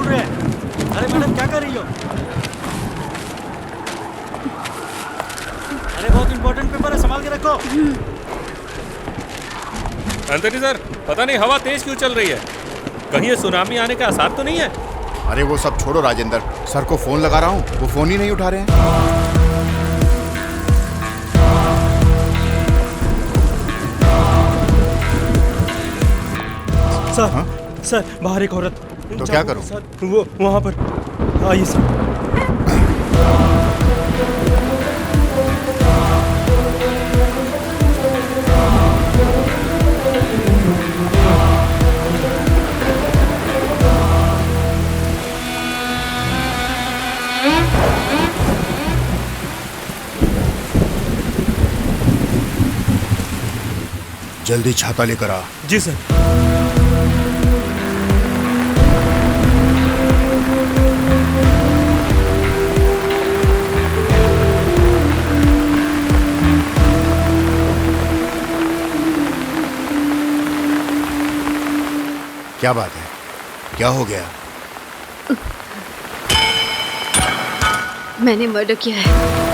रहे हैं। अरे मैडम क्या कर रही हो? अरे बहुत इंपॉर्टेंट पेपर है, संभाल के रखो। अंतरी सर, पता नहीं हवा तेज क्यों चल रही है। कहीं ये सुनामी आने का आसार तो नहीं है? अरे वो सब छोड़ो राजेंद्र, सर को फोन लगा रहा हूँ, वो फोन ही नहीं उठा रहे हैं। सर, हाँ? सर बाहर एक औरत। तो क्या करूं? सर वो वहाँ पर आइए सर। जल्दी छाता लेकर आ। जी सर। क्या बात है, क्या हो गया? मैंने मर्डर किया है।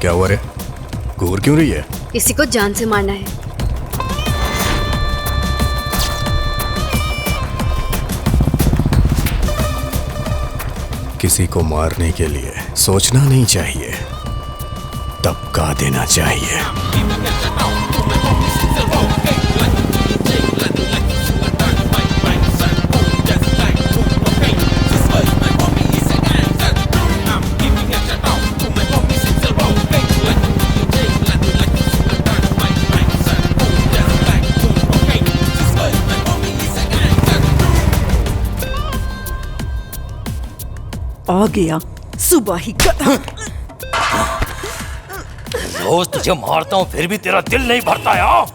क्या हुआ रे? घूर क्यों रही है? किसी को जान से मारना है। किसी को मारने के लिए सोचना नहीं चाहिए, दबका देना चाहिए। आ गया सुबह ही गधा। रोज तुझे मारता हूँ फिर भी तेरा दिल नहीं भरता यार।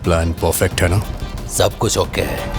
प्लान परफेक्ट है ना? सब कुछ ओके है।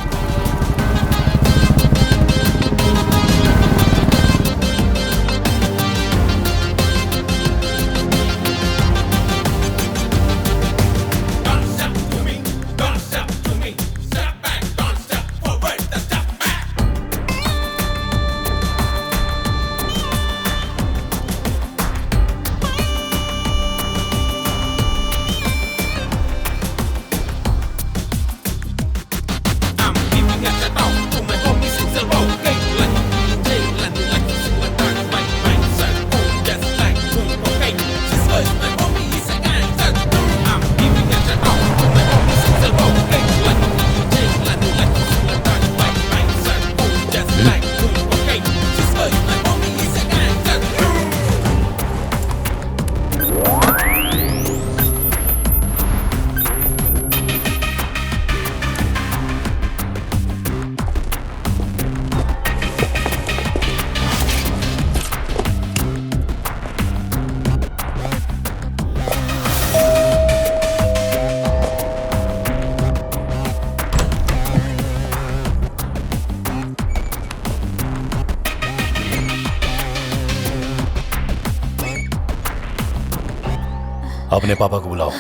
अपने पापा को बुलाओ।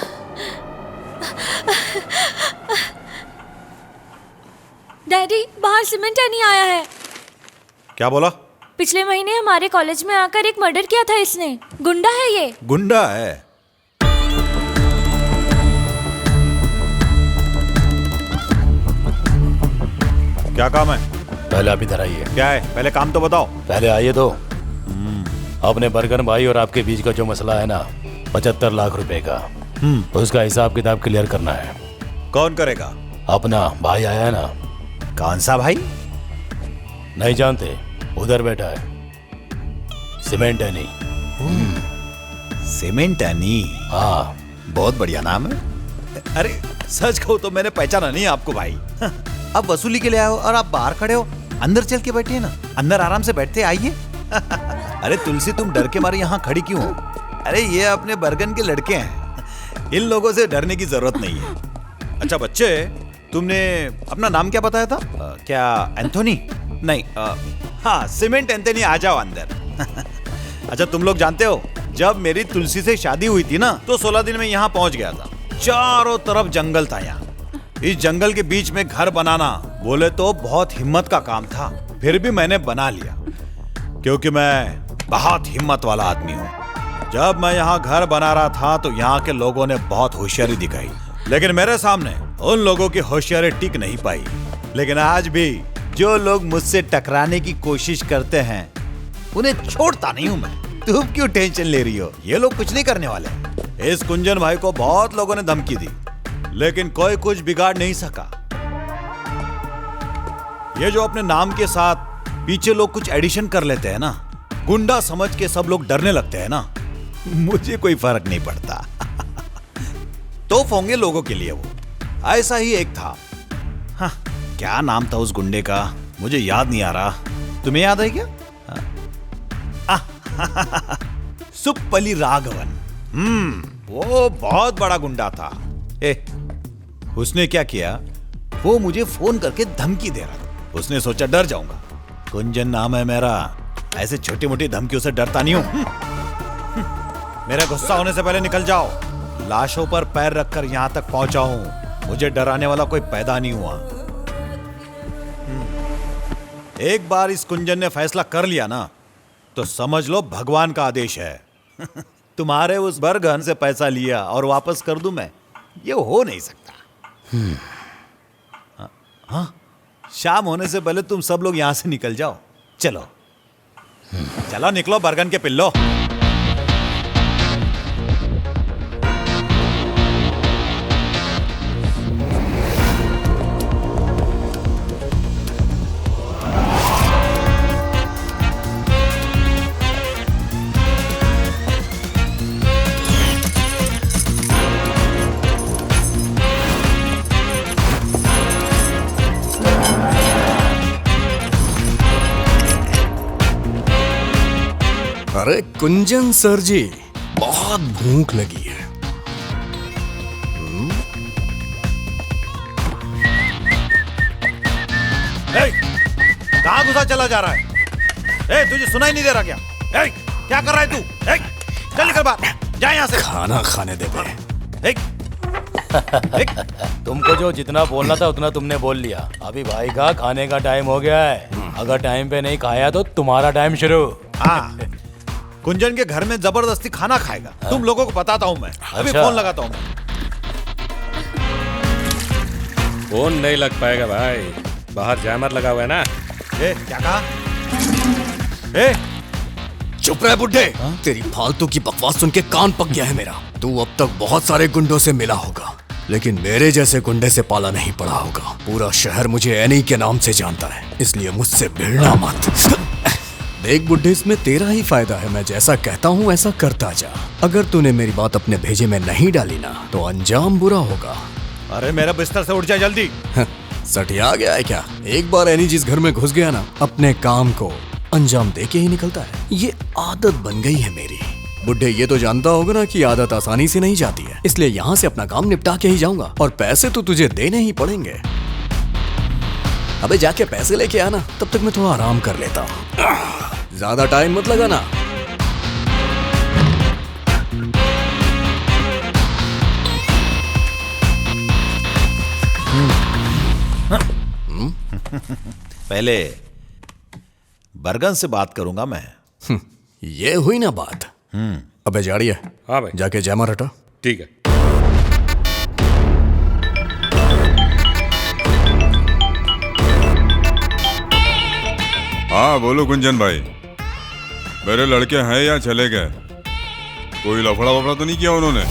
डैडी, बाहर सीमेंट नहीं आया है। क्या बोला? पिछले महीने हमारे कॉलेज में आकर एक मर्डर किया था इसने। गुंडा है ये। गुंडा है? क्या काम है? पहले आप इधर आइए। क्या है? पहले काम तो बताओ। पहले आइए तो। अपने बर्गन भाई और आपके बीच का जो मसला है ना, 75 लाख रुपए का, उसका हिसाब किताब क्लियर करना है। कौन करेगा? अपना भाई आया है ना। कौन सा भाई? नहीं जानते? उधर बैठा है, सीमेंट है नहीं। Cement any? हाँ, बहुत बढ़िया नाम है। अरे सच कहूं तो मैंने पहचाना नहीं आपको भाई। अब वसूली के लिए आए हो और आप बाहर खड़े हो। अंदर चल के बैठिए ना, अंदर आराम से बैठते आइए। अरे तुलसी, तुम डर के मारे यहाँ खड़ी क्यों हो? अरे ये अपने बर्गन के लड़के हैं, इन लोगों से डरने की जरूरत नहीं है। अच्छा बच्चे, तुमने अपना नाम क्या बताया था? क्या एंथोनी? नहीं, हाँ सीमेंट एंथोनी, आ जाओ अंदर। अच्छा तुम लोग जानते हो, जब मेरी तुलसी से शादी हुई थी ना, तो 16 दिन में यहाँ पहुंच गया था। चारों तरफ जंगल था यहाँ। इस जंगल के बीच में घर बनाना बोले तो बहुत हिम्मत का काम था, फिर भी मैंने बना लिया, क्योंकि मैं बहुत हिम्मत वाला आदमी हूँ। जब मैं यहाँ घर बना रहा था तो यहाँ के लोगों ने बहुत होशियारी दिखाई, लेकिन मेरे सामने उन लोगों की होशियारी टिक नहीं पाई। लेकिन आज भी जो लोग मुझसे टकराने की कोशिश करते हैं, उन्हें छोड़ता नहीं हूं मैं। तुम क्यों टेंशन ले रही हो? ये लोग कुछ नहीं करने वाले। इस कुंजन भाई को बहुत लोगों ने धमकी दी, लेकिन कोई कुछ बिगाड़ नहीं सका। ये जो अपने नाम के साथ पीछे लोग कुछ एडिशन कर लेते हैं ना, गुंडा समझ के सब लोग डरने लगते हैं ना, मुझे कोई फर्क नहीं पड़ता। तोप होंगे लोगों के लिए वो। ऐसा ही एक था। हाँ, क्या नाम था उस गुंडे का, मुझे याद नहीं आ रहा। तुम्हें याद है क्या? सुप्पली राघवन। वो बहुत बड़ा गुंडा था। उसने क्या किया, वो मुझे फोन करके धमकी दे रहा था। उसने सोचा डर जाऊंगा, कुंजन नाम है मेरा, ऐसे छोटी मोटी धमकियों से डरता नहीं हूं। मेरा गुस्सा होने से पहले निकल जाओ। लाशों पर पैर रखकर यहां तक पहुंचा हूं, मुझे डराने वाला कोई पैदा नहीं हुआ। एक बार इस कुंजन ने फैसला कर लिया ना, तो समझ लो भगवान का आदेश है। तुम्हारे उस बरगन से पैसा लिया और वापस कर दूं मैं, ये हो नहीं सकता। हाँ, शाम होने से पहले तुम सब लोग यहां से निकल जाओ। चलो चलो निकलो बरगन के पिल्लो। अरे कुंजन सर जी, बहुत भूख लगी है। कहां घुसा चला जा रहा है? तुझे सुनाई नहीं दे रहा क्या? क्या कर रहा है तू? चल निकल बाहर, जा यहां से। खाना खाने दे दे। तुमको जो जितना बोलना था उतना तुमने बोल लिया। अभी भाई का खाने का टाइम हो गया है। अगर टाइम पे नहीं खाया तो तुम्हारा टाइम शुरू। हाँ, कुंजन के घर में जबरदस्ती खाना खाएगा। तुम लोगों को बताता हूँ मैं। अभी अच्छा। फोन लगाता हूँ मैं। फोन नहीं लग पाएगा भाई, बाहर जैमर लगा हुआ है ना। क्या कहा? चुप रहे बुड्ढे। तेरी फालतू की बकवास सुन के कान पक गया है मेरा। तू अब तक बहुत सारे गुंडों से मिला होगा, लेकिन मेरे जैसे गुंडे से पाला नहीं पड़ा होगा। पूरा शहर मुझे एनी के नाम से जानता है, इसलिए मुझसे भिड़ना मत। देख बुड्ढे, इसमें तेरा ही फायदा है। मैं जैसा कहता हूँ ऐसा करता जा। अगर तूने मेरी बात अपने भेजे में नहीं डाली ना, तो अंजाम बुरा होगा। अरे मेरा बिस्तर से उठ जा जल्दी। सटिया गया है क्या? एक बार एनी जिस घर में घुस गया ना, अपने काम को अंजाम दे के ही निकलता है। ये आदत बन गई है मेरी। बुड्ढे, ये तो जानता होगा ना कि आदत आसानी से नहीं जाती है, इसलिए यहाँ से अपना काम निपटा के ही जाऊंगा। और पैसे तो तुझे देने ही पड़ेंगे। अबे जाके पैसे लेके आना, तब तक मैं थोड़ा आराम कर लेता हूँ। ज्यादा टाइम मत लगाना। पहले बरगन से बात करूंगा मैं। ये हुई ना बात। अबे जाड़िया, हाँ भाई। जाके जयमार हटा। ठीक है। हाँ बोलो गुंजन भाई, मेरे लड़के हैं या चले गए? कोई लफड़ा वफड़ा तो नहीं किया उन्होंने?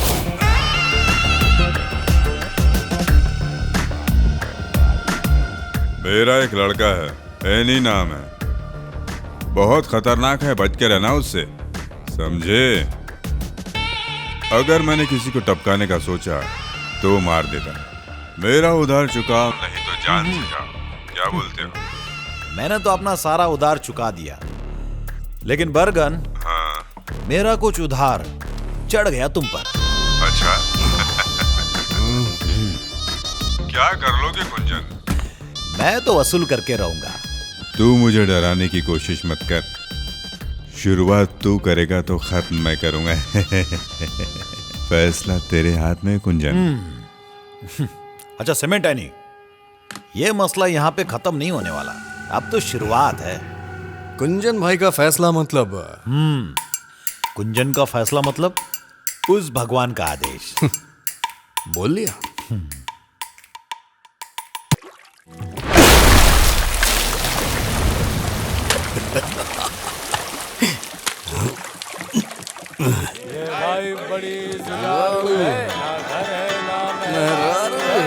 मेरा एक लड़का है, एनी नाम है, बहुत खतरनाक है, बच के रहना उससे, समझे? अगर मैंने किसी को टपकाने का सोचा तो मार देता। मेरा उधार चुकाओ नहीं तो जान से जाओ। क्या बोलते हो? मैंने तो अपना सारा उधार चुका दिया, लेकिन बरगन, हाँ। मेरा कुछ उधार चढ़ गया तुम पर। अच्छा। क्या कर लोगे गुंजन? मैं तो वसूल करके रहूंगा। तू मुझे डराने की कोशिश मत कर, शुरुआत तू करेगा तो खत्म मैं करूंगा। फैसला तेरे हाथ में गुंजन। अच्छा सीमेंट एनी, ये मसला यहाँ पे खत्म नहीं होने वाला, अब तो शुरुआत है। कुंजन भाई का फैसला मतलब? कुंजन का फैसला मतलब उस भगवान का आदेश। बोल लिया। भाई बड़ी जुगाड़ू है, ना घर है ना मेहरारू है।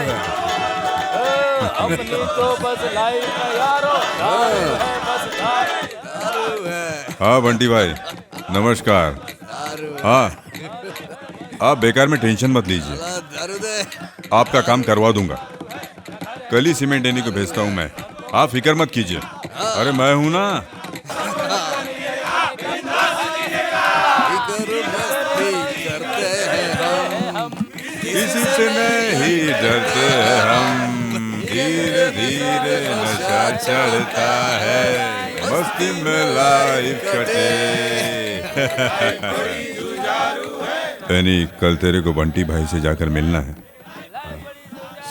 अपनी तो बस लाइफ में यारो, दारू है बस दारू है। हाँ बंटी भाई नमस्कार। हाँ आप बेकार में टेंशन मत लीजिए, आपका काम करवा दूंगा। कल ही सीमेंट देने को भेजता हूँ मैं, आप फिक्र मत कीजिए। अरे मैं हूं ना। इसी से नहीं डरते हैं हम, धीरे धीरे नशा चढ़ता है, मस्ती में लाइफ कटे। यानी कल तेरे को बंटी भाई से जाकर मिलना है।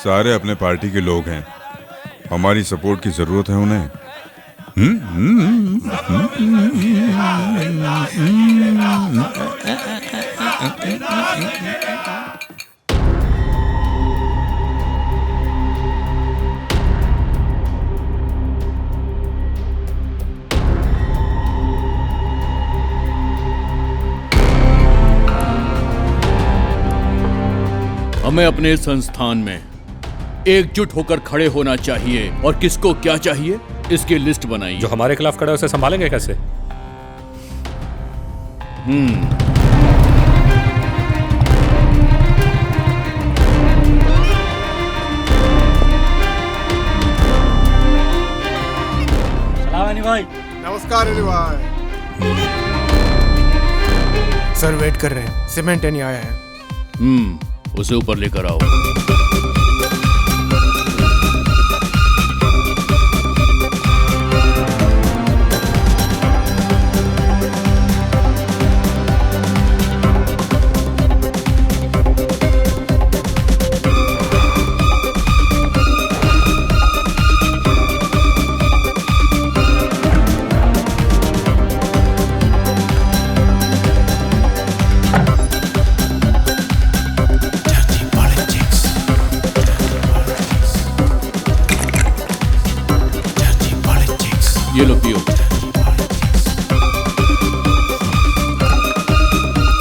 सारे अपने पार्टी के लोग हैं, हमारी सपोर्ट की जरूरत है उन्हें। हमें अपने संस्थान में एकजुट होकर खड़े होना चाहिए और किसको क्या चाहिए इसकी लिस्ट बनाइए। जो हमारे खिलाफ खड़ा है उसे संभालेंगे कैसे? भाई नमस्कार अली भाई। सर वेट कर रहे हैं, सीमेंट नहीं आया है। उसे ऊपर लेकर आओ। ये लो पियो।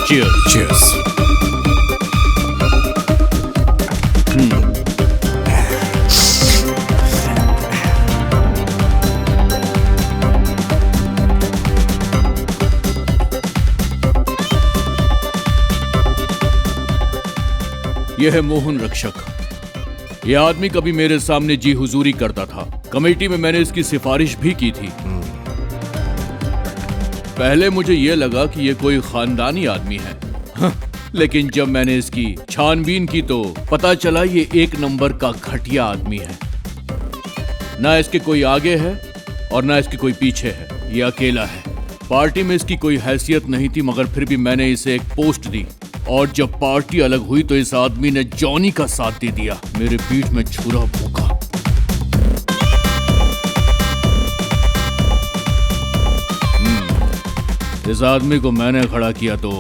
Cheers. Cheers. यह है मोहन रक्षक। यह आदमी कभी मेरे सामने जी हुजूरी करता था। कमेटी में मैंने इसकी सिफारिश भी की थी। पहले मुझे यह लगा कि यह कोई खानदानी आदमी है, लेकिन जब मैंने इसकी छानबीन की तो पता चला ये एक नंबर का घटिया आदमी है। ना इसके कोई आगे है और ना इसके कोई पीछे है, ये अकेला है। पार्टी में इसकी कोई हैसियत नहीं थी, मगर फिर भी मैंने इसे एक पोस्ट दी और जब पार्टी अलग हुई तो इस आदमी ने जॉनी का साथ दे दिया। मेरे पीठ में छुरा भूखा। इस आदमी को मैंने खड़ा किया तो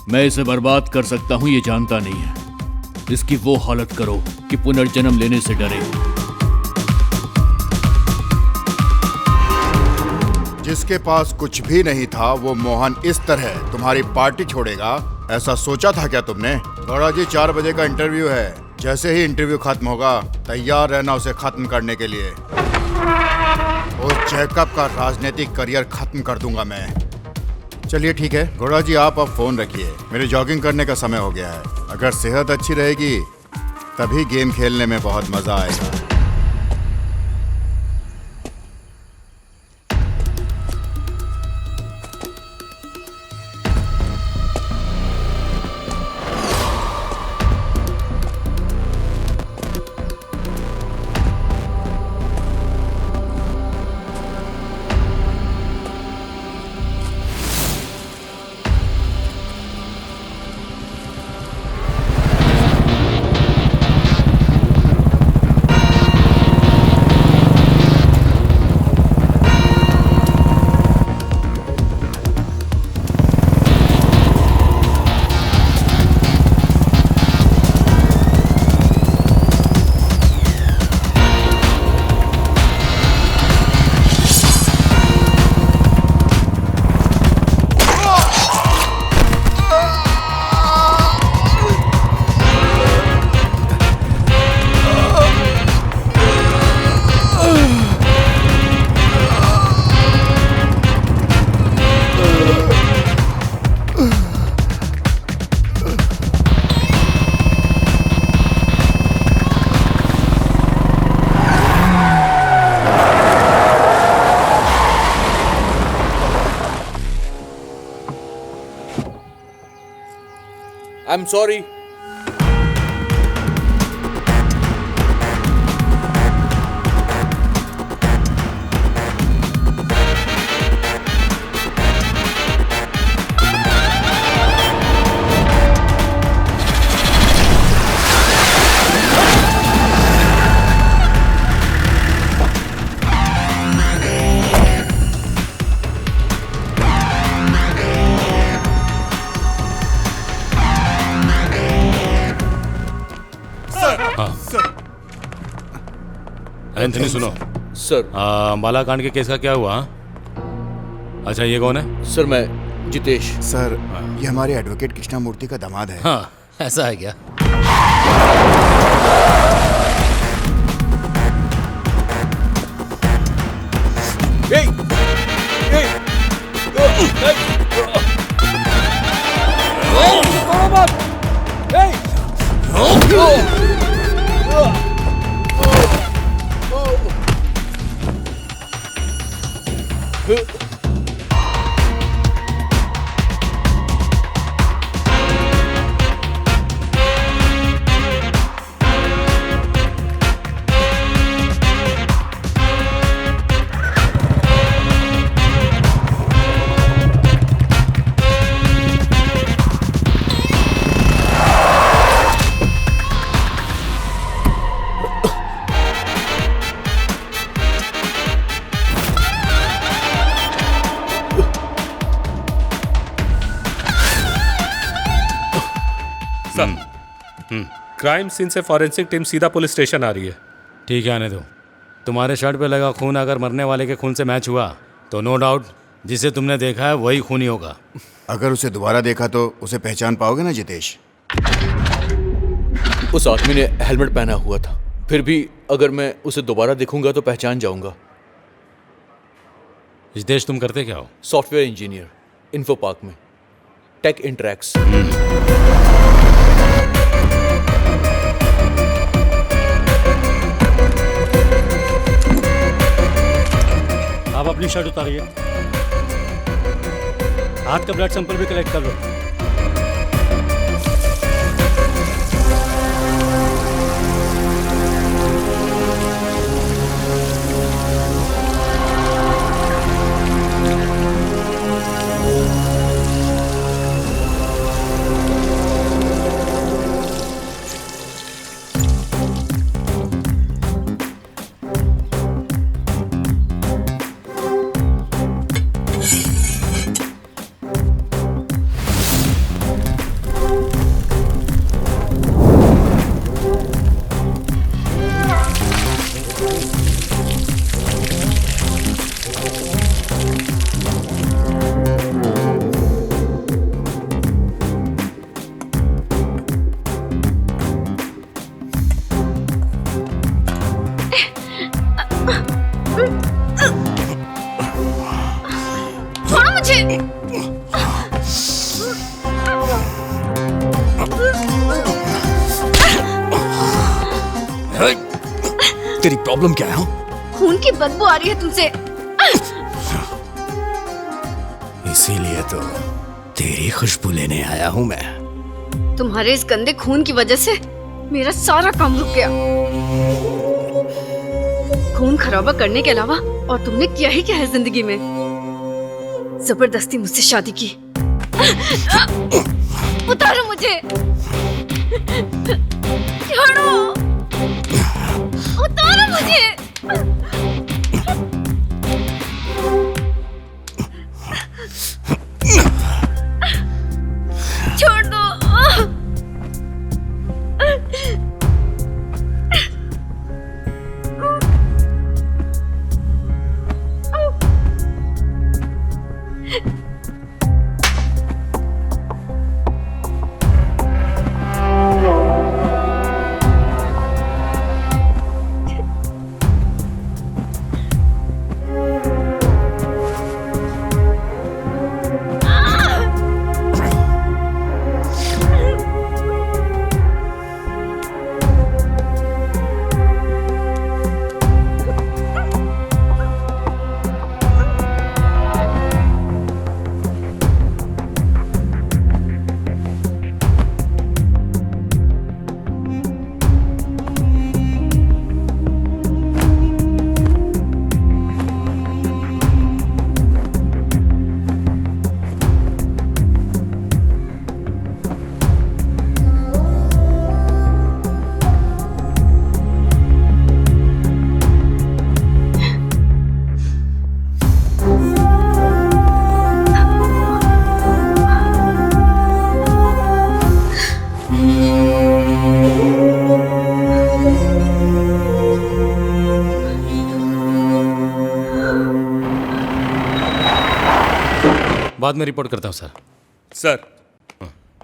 मैं इसे बर्बाद कर सकता हूँ, ये जानता नहीं है। इसकी वो हालत करो कि पुनर्जन्म लेने से डरे। जिसके पास कुछ भी नहीं था वो मोहन इस तरह तुम्हारी पार्टी छोड़ेगा, ऐसा सोचा था क्या तुमने? गौड़ा जी 4 बजे का इंटरव्यू है। जैसे ही इंटरव्यू खत्म होगा तैयार रहना उसे खत्म करने के लिए। उस जैकब का राजनीतिक करियर खत्म कर दूंगा मैं। चलिए ठीक है गौड़ा जी, आप अब फोन रखिए, मेरे जॉगिंग करने का समय हो गया है। अगर सेहत अच्छी रहेगी तभी गेम खेलने में बहुत मजा आएगा। I'm sorry. एंथनी सुनो सर। अंबाला कांड के केस का क्या हुआ? अच्छा ये कौन है? सर मैं जितेश। सर ये हमारे एडवोकेट कृष्णामूर्ति का दामाद है। हाँ ऐसा है क्या? क्राइम सीन से फॉरेंसिक टीम सीधा पुलिस स्टेशन आ रही है। ठीक है आने दो। तुम्हारे शर्ट पे लगा खून अगर मरने वाले के खून से मैच हुआ तो नो डाउट जिसे तुमने देखा है वही खूनी होगा। अगर उसे दोबारा देखा तो उसे पहचान पाओगे ना जितेश? उस आदमी ने हेलमेट पहना हुआ था, फिर भी अगर मैं उसे दोबारा देखूंगा तो पहचान जाऊंगा। जितेश तुम करते क्या हो? सॉफ्टवेयर इंजीनियर, इन्फो पार्क में, टेक इंटरैक्स। आप अपनी शर्ट उतारिए, हाथ का ब्लड सैंपल भी कलेक्ट कर लो। तेरी प्रॉब्लम क्या है? हाँ? खून की बदबू आ रही है तुमसे। इसीलिए तो तेरी खुशबू लेने आया हूं मैं। तुम्हारे इस गंदे खून की वजह से मेरा सारा काम रुक गया। खून खराबा करने के अलावा और तुमने किया ही क्या है जिंदगी में? जबरदस्ती मुझसे शादी की। उतारो मुझे, छोड़ो, उतारो मुझे। छोड़ दो। बाद में रिपोर्ट करता हूँ सर। सर,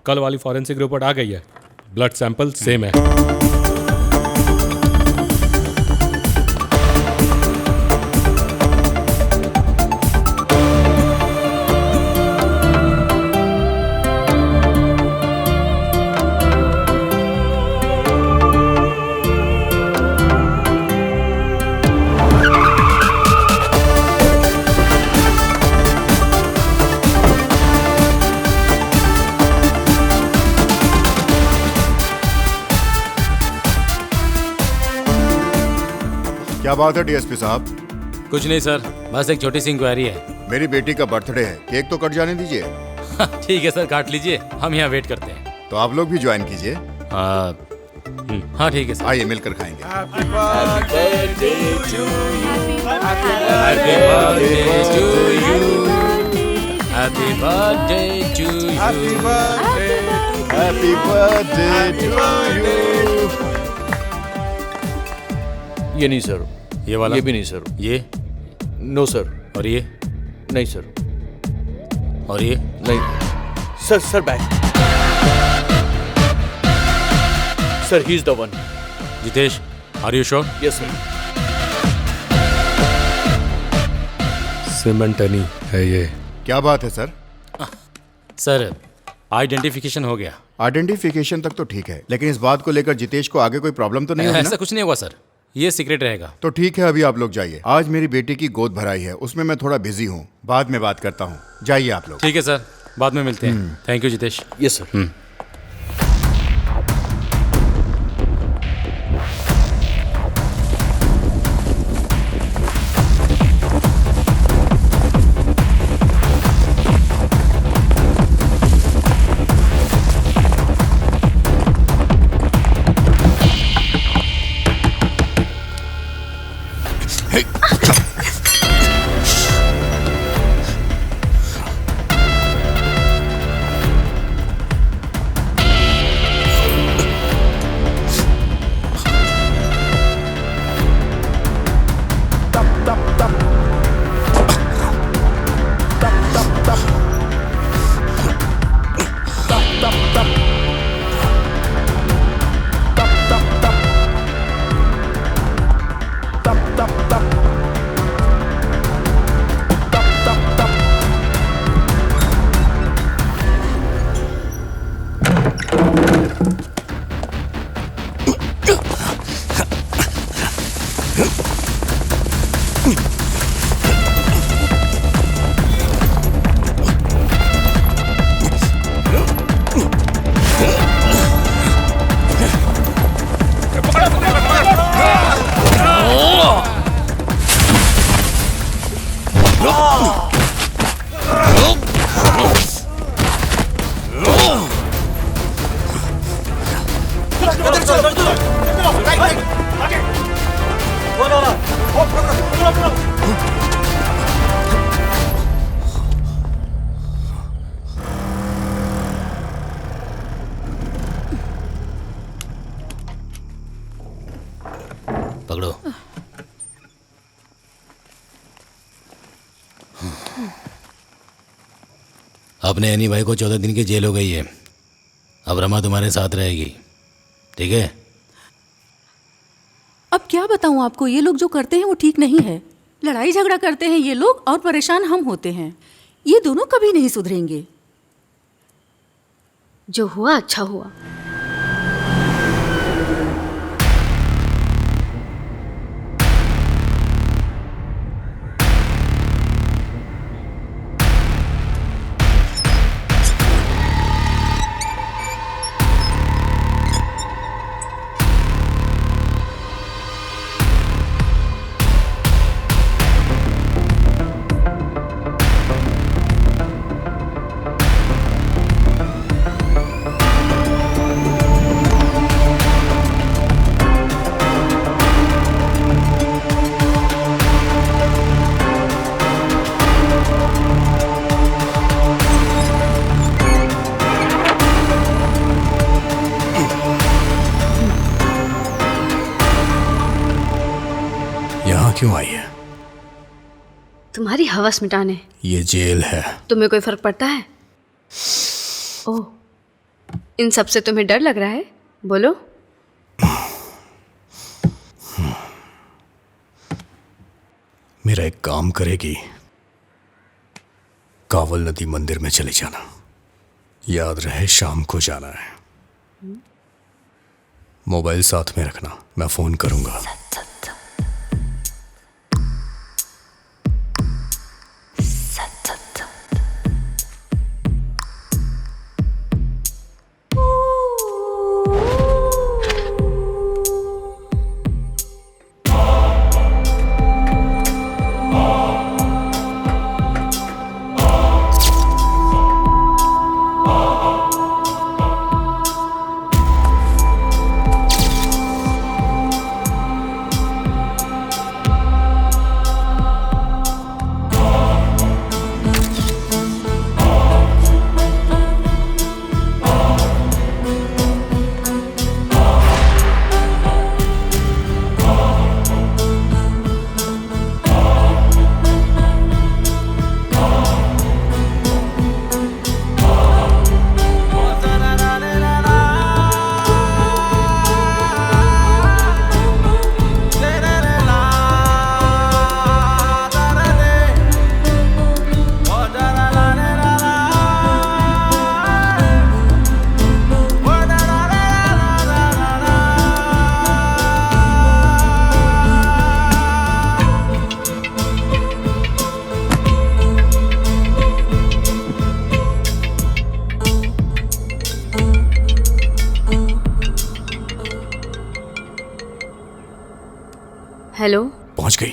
कल वाली फॉरेंसिक रिपोर्ट आ गई है। ब्लड सैंपल सेम है। क्या बात है डीएसपी साहब? कुछ नहीं सर, बस एक छोटी सी इंक्वायरी है। मेरी बेटी का बर्थडे है, केक तो कट जाने दीजिए। ठीक है सर, काट लीजिए, हम यहाँ वेट करते हैं। तो आप लोग भी ज्वाइन कीजिए। हाँ ठीक है सर, आइए मिलकर खाएंगे। Happy birthday to you, happy birthday to you, happy birthday to you, happy birthday to you. ये नहीं सर, ये वाला, ये भी नहीं सर, ये नो सर, और ये नहीं सर, और ये नहीं sir. Sir back, sir he is the one. Jitesh, are you sure? Yes sir. सिमेंटनी है ये। क्या बात है सर? सर, आइडेंटिफिकेशन हो गया। आइडेंटिफिकेशन तक तो ठीक है, लेकिन इस बात को लेकर जितेश को आगे कोई प्रॉब्लम तो नहीं होगी ना? ऐसा कुछ नहीं होगा सर, ये सीक्रेट रहेगा। तो ठीक है, अभी आप लोग जाइए। आज मेरी बेटी की गोद भराई है, उसमें मैं थोड़ा बिजी हूँ, बाद में बात करता हूँ। जाइए आप लोग। ठीक है सर, बाद में मिलते हैं। Thank you Jitesh. Yes sir. पकड़ो। अपने एनी भाई को 14 दिन की जेल हो गई है। अब रमा तुम्हारे साथ रहेगी, ठीक है? अब क्या बताऊं आपको, ये लोग जो करते हैं वो ठीक नहीं है। लड़ाई झगड़ा करते हैं ये लोग और परेशान हम होते हैं। ये दोनों कभी नहीं सुधरेंगे। जो हुआ अच्छा हुआ। क्यों आई है? तुम्हारी हवस मिटाने। ये जेल है। तुम्हें कोई फर्क पड़ता है? ओह, इन सब से तुम्हें डर लग रहा है? बोलो। मेरा एक काम करेगी, कावल नदी मंदिर में चले जाना। याद रहे शाम को जाना है। मोबाइल साथ में रखना, मैं फोन करूंगा। हेलो। पहुंच गई?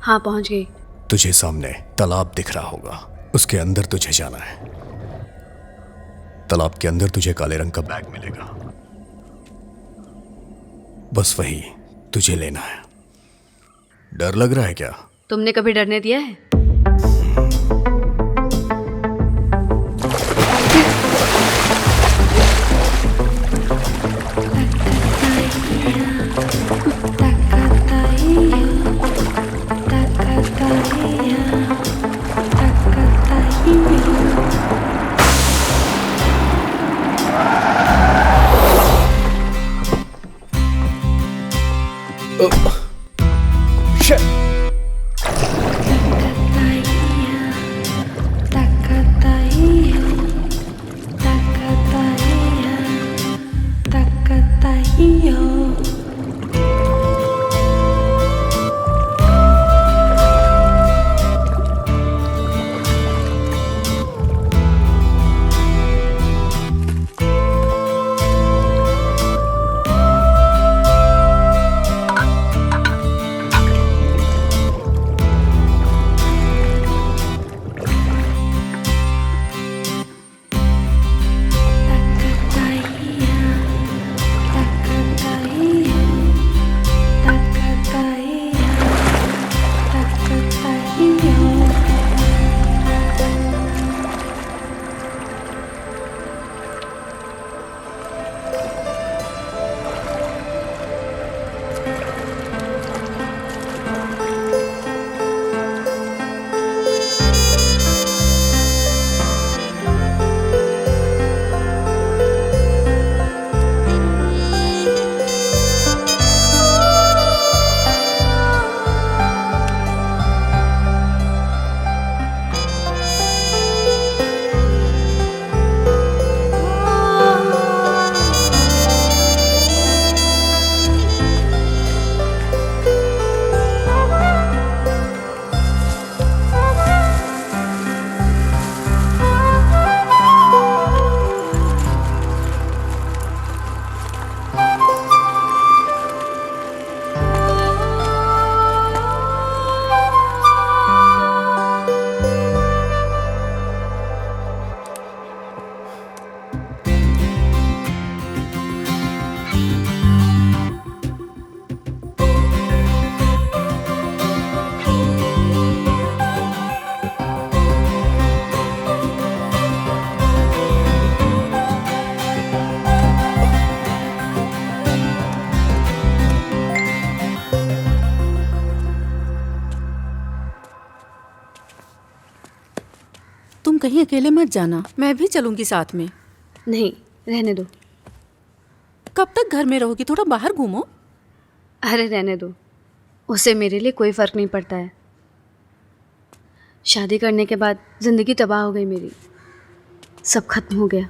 हाँ पहुंच गई। तुझे सामने तालाब दिख रहा होगा, उसके अंदर तुझे जाना है। तालाब के अंदर तुझे काले रंग का बैग मिलेगा, बस वही तुझे लेना है। डर लग रहा है क्या? तुमने कभी डरने दिया है? तुम कहीं अकेले मत जाना, मैं भी चलूंगी साथ में। नहीं, रहने दो। कब तक घर में रहोगी? थोड़ा बाहर घूमो। अरे रहने दो, उससे मेरे लिए कोई फ़र्क नहीं पड़ता है। शादी करने के बाद ज़िंदगी तबाह हो गई मेरी, सब खत्म हो गया।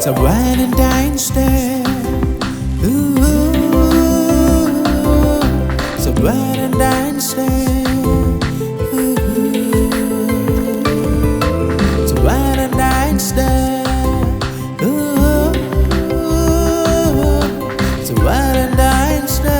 It's a Valentine's Day. Ooh, it's a Valentine's Day. Ooh, it's a Valentine's Day. Ooh, it's a Valentine's Day.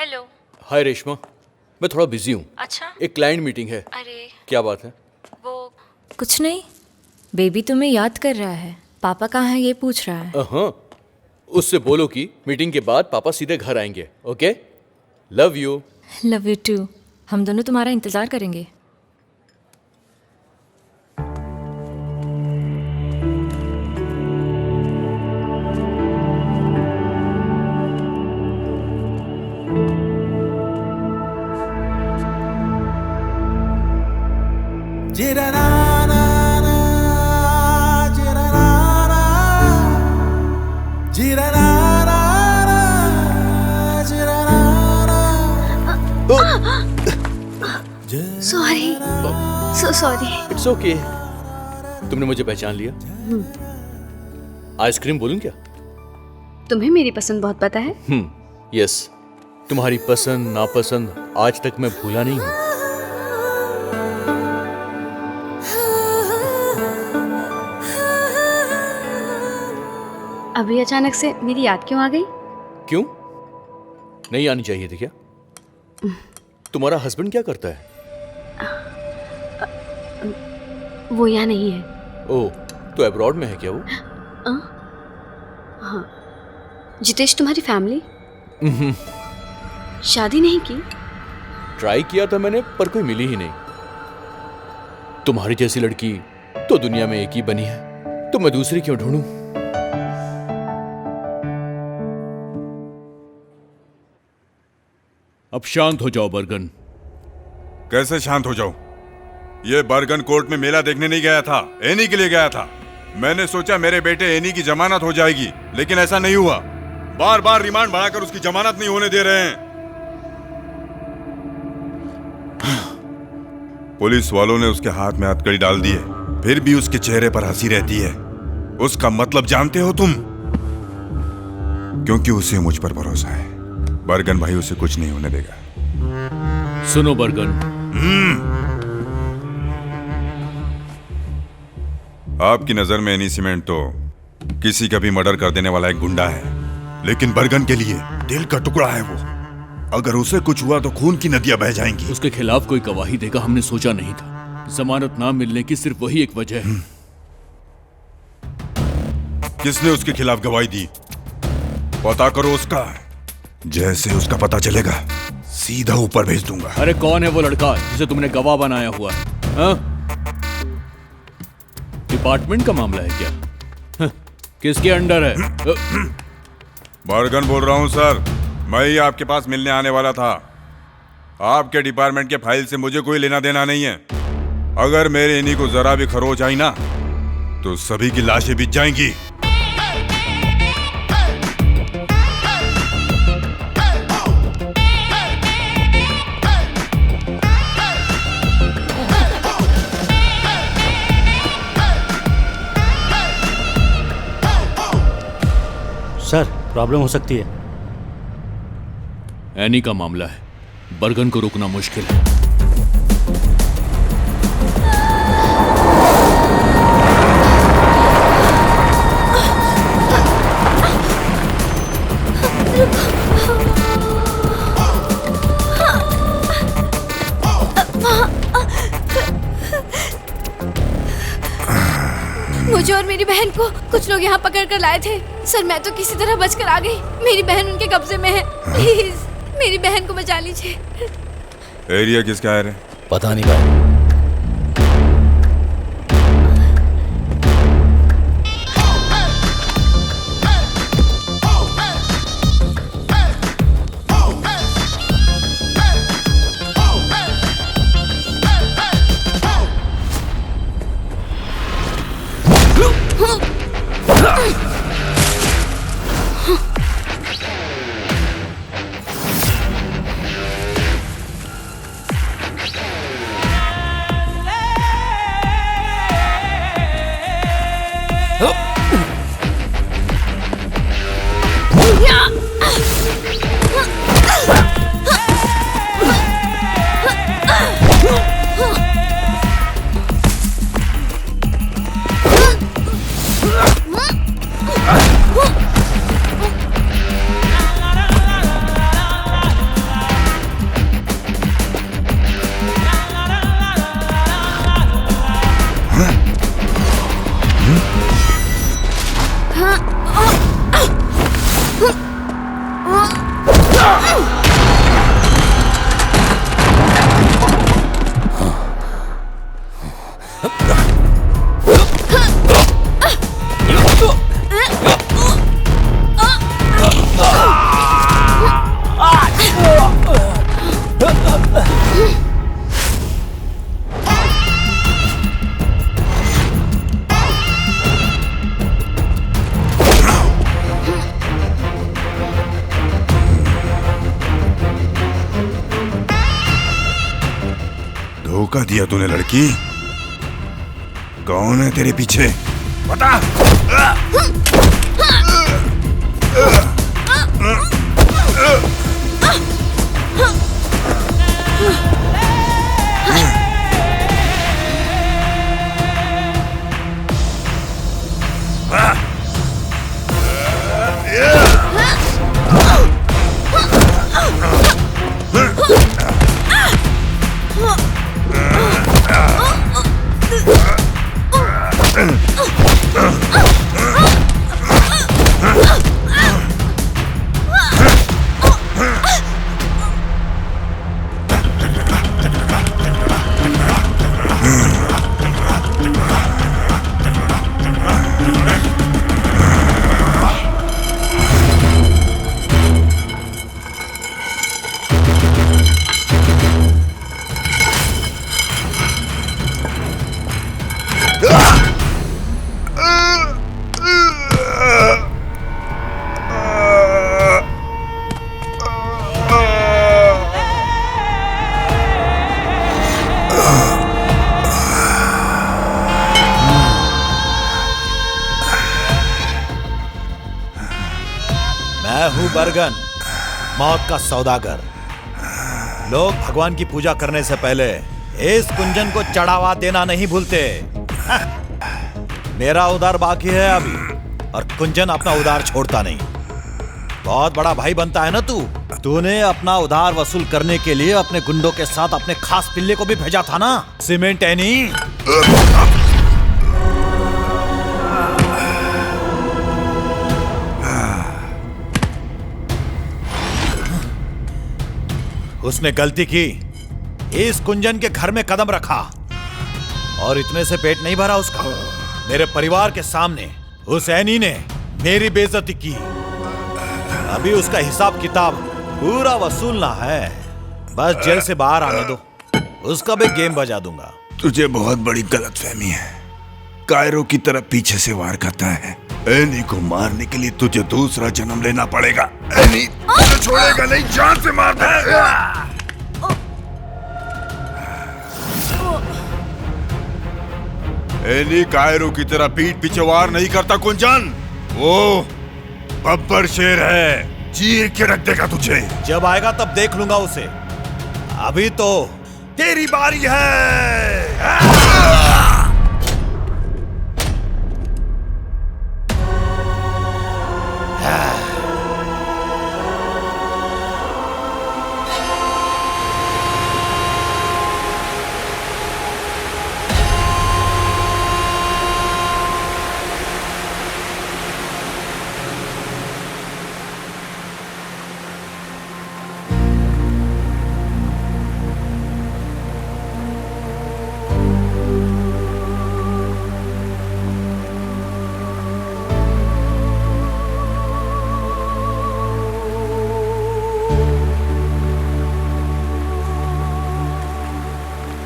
Hello. Hi Reshma, मैं थोड़ा बिजी हूँ। अच्छा। एक क्लाइंट मीटिंग है। अरे क्या बात है? वो कुछ नहीं, बेबी तुम्हें याद कर रहा है। पापा कहाँ है ये पूछ रहा है। हाँ, उससे बोलो कि मीटिंग के बाद पापा सीधे घर आएंगे। Okay, love you. Love you too. हम दोनों तुम्हारा इंतजार करेंगे। Sorry, so sorry. It's okay. तुमने मुझे पहचान लिया। आइसक्रीम बोलूं क्या? तुम्हें मेरी पसंद बहुत पता है। यस, तुम्हारी पसंद नापसंद आज तक मैं भूला नहीं हूं। अभी अचानक से मेरी याद क्यों आ गई? क्यों नहीं आनी चाहिए थी क्या? तुम्हारा हस्बैंड क्या करता है? वो यहाँ नहीं है। ओह, तो अब्रॉड में है क्या वो? हाँ। जितेश, तुम्हारी फैमिली शादी नहीं की? ट्राई किया था मैंने, पर कोई मिली ही नहीं। तुम्हारी जैसी लड़की तो दुनिया में एक ही बनी है, तो मैं दूसरी क्यों ढूंढूं? अब शांत हो जाओ बर्गन। कैसे शांत हो जाऊं? ये बर्गन कोर्ट में मेला देखने नहीं गया था, एनी के लिए गया था। मैंने सोचा मेरे बेटे एनी की जमानत हो जाएगी, लेकिन ऐसा नहीं हुआ। बार बार रिमांड बढ़ाकर उसकी जमानत नहीं होने दे रहे हैं। पुलिस वालों ने उसके हाथ में हथकड़ी डाल दी है, फिर भी उसके चेहरे पर हंसी रहती है। उसका मतलब जानते हो तुम? क्योंकि उसे मुझ पर भरोसा है। बर्गन भाई उसे कुछ नहीं होने देगा। सुनो बर्गन, आपकी नजर में एनी सीमेंट तो किसी का भी मर्डर कर देने वाला एक गुंडा है, लेकिन बर्गन के लिए दिल का टुकड़ा है वो। अगर उसे कुछ हुआ तो खून की नदियां बह जाएंगी। उसके खिलाफ कोई गवाही देगा हमने सोचा नहीं था। जमानत ना मिलने की सिर्फ वही एक वजह है। किसने उसके खिलाफ गवाही दी? पता करो उसका। जैसे उसका पता चलेगा सीधा ऊपर भेज दूंगा। अरे कौन है वो लड़का जिसे तुमने गवाह बनाया हुआ है? हाँ? डिपार्टमेंट का मामला है क्या? हाँ, किसके अंडर है? बर्गन बोल रहा हूं सर, मैं ही आपके पास मिलने आने वाला था। आपके डिपार्टमेंट के फाइल से मुझे कोई लेना देना नहीं है। अगर मेरे इन्हीं को जरा भी खरोच आई ना तो सभी की लाशें बिछ जाएंगी। सर, प्रॉब्लम हो सकती है। एनी का मामला है, बर्गन को रोकना मुश्किल है। मुझे और मेरी बहन को कुछ लोग यहाँ पकड़ कर लाए थे। सर, मैं तो किसी तरह बचकर आ गई। मेरी बहन उनके कब्जे में है। प्लीज मेरी बहन को बचा लीजिए। एरिया किसका है? पता नहीं भाई। धोखा दिया तूने लड़की। कौन है तेरे पीछे बता। मैं हूं बरगन, मौत का सौदागर। लोग भगवान की पूजा करने से पहले इस कुंजन को चढ़ावा देना नहीं भूलते। मेरा उधार बाकी है अभी, और कुंजन अपना उधार छोड़ता नहीं। बहुत बड़ा भाई बनता है ना तू। तूने अपना उधार वसूल करने के लिए अपने गुंडों के साथ अपने खास पिल्ले को भी भेजा था ना, सीमेंट एनी। उसने गलती की, इस कुंजन के घर में कदम रखा, और इतने से पेट नहीं भरा उसका। मेरे परिवार के सामने उस एनी ने मेरी बेइज्जती की। अभी उसका हिसाब किताब पूरा वसूलना है। बस जेल से बाहर आने दो, उसका भी गेम बजा दूंगा। तुझे बहुत बड़ी गलतफहमी है। कायरो की तरफ पीछे से वार करता है। एनी को मारने के लिए तुझे दूसरा जन्म लेना पड़ेगा। एनी तुझे छोड़ेगा नहीं, जान से मार देगा। एनी कायरो की तरह पीठ पीछे वार नहीं करता कुंजन। वो बब्बर शेर है, चीर के रख देगा तुझे। जब आएगा तब देख लूंगा उसे। अभी तो तेरी बारी है।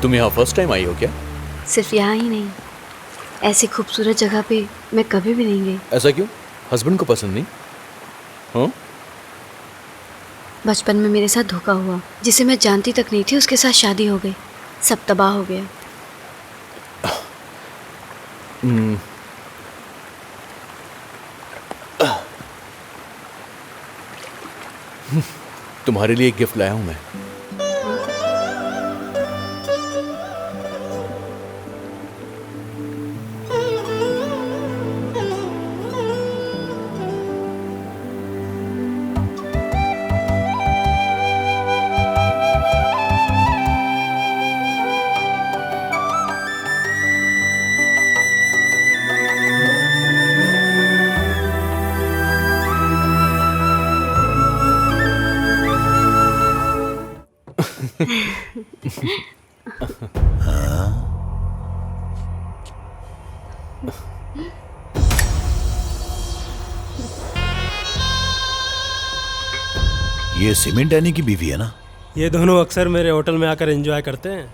तुम यहाँ फर्स्ट टाइम आई हो क्या? सिर्फ यहाँ ही नहीं, ऐसी खूबसूरत जगह पे मैं कभी भी नहीं गई। ऐसा क्यों? हस्बैंड को पसंद नहीं? हाँ? बचपन में मेरे साथ धोखा हुआ, जिसे मैं जानती तक नहीं थी, उसके साथ शादी हो गई। सब तबाह हो गया। तुम्हारे लिए एक गिफ्ट लाया हूं मैं। ये सीमेंट डैनी की बीवी है ना? ये दोनों अक्सर मेरे होटल में आकर एंजॉय करते हैं।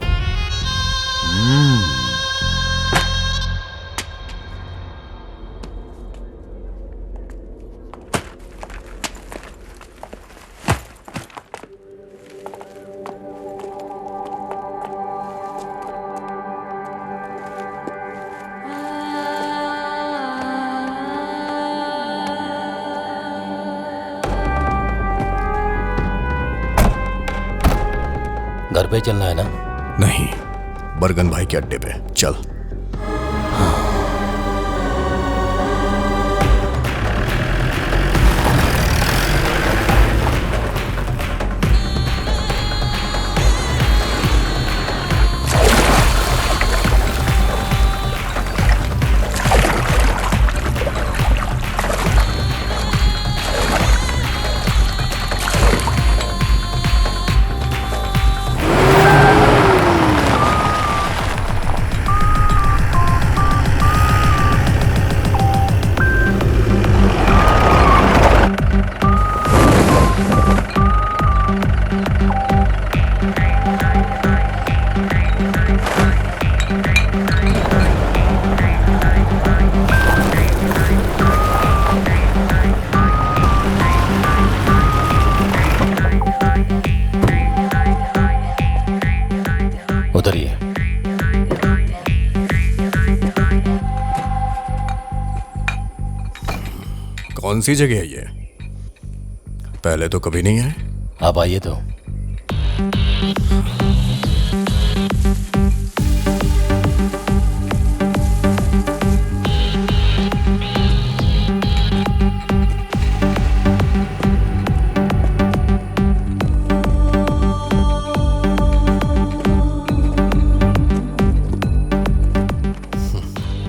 घर पे चलना है ना? नहीं, बरगन भाई के अड्डे पे चल। उतरिए। कौन सी जगह है ये? पहले तो कभी नहीं आए। आप आइए तो।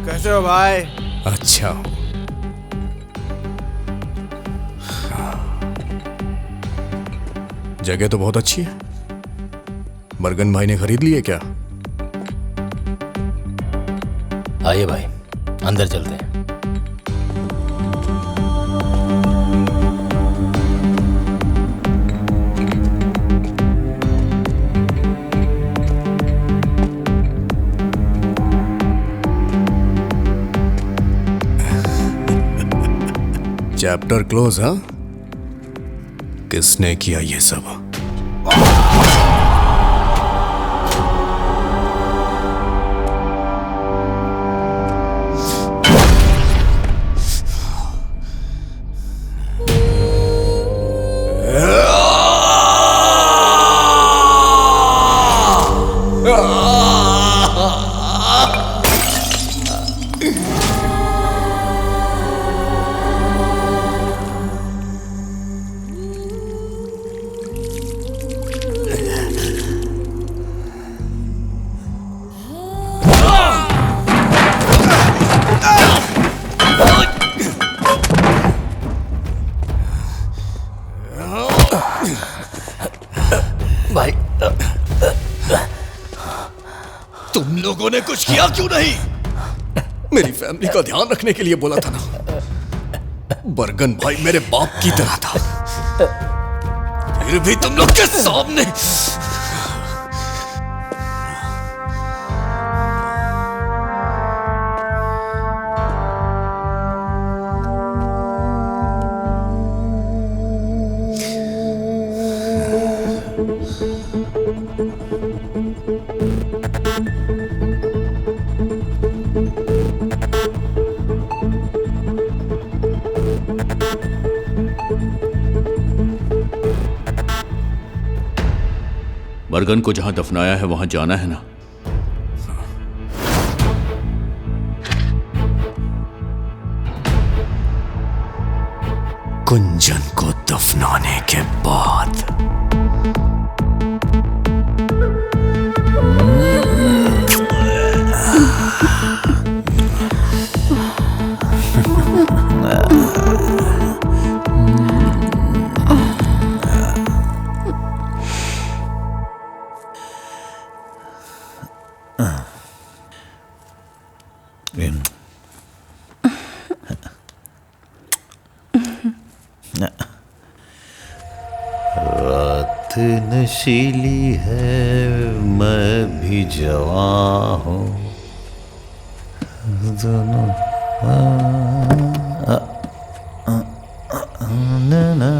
कैसे हो भाई? अच्छा, जगह तो बहुत अच्छी है। बरगन भाई ने खरीद ली है क्या? आइए भाई, अंदर चलते हैं। चैप्टर क्लोज, हाँ? किसने किया ये सब? भाई, तुम लोगों ने कुछ किया क्यों नहीं? मेरी फैमिली का ध्यान रखने के लिए बोला था ना। बरगन भाई मेरे बाप की तरह था, फिर भी तुम लोग के सामने। बरगन को जहां दफनाया है वहां जाना है ना? कुंजन को दफनाने के बाद नशीली है, मैं भी जवां हूँ, दोनों ना ना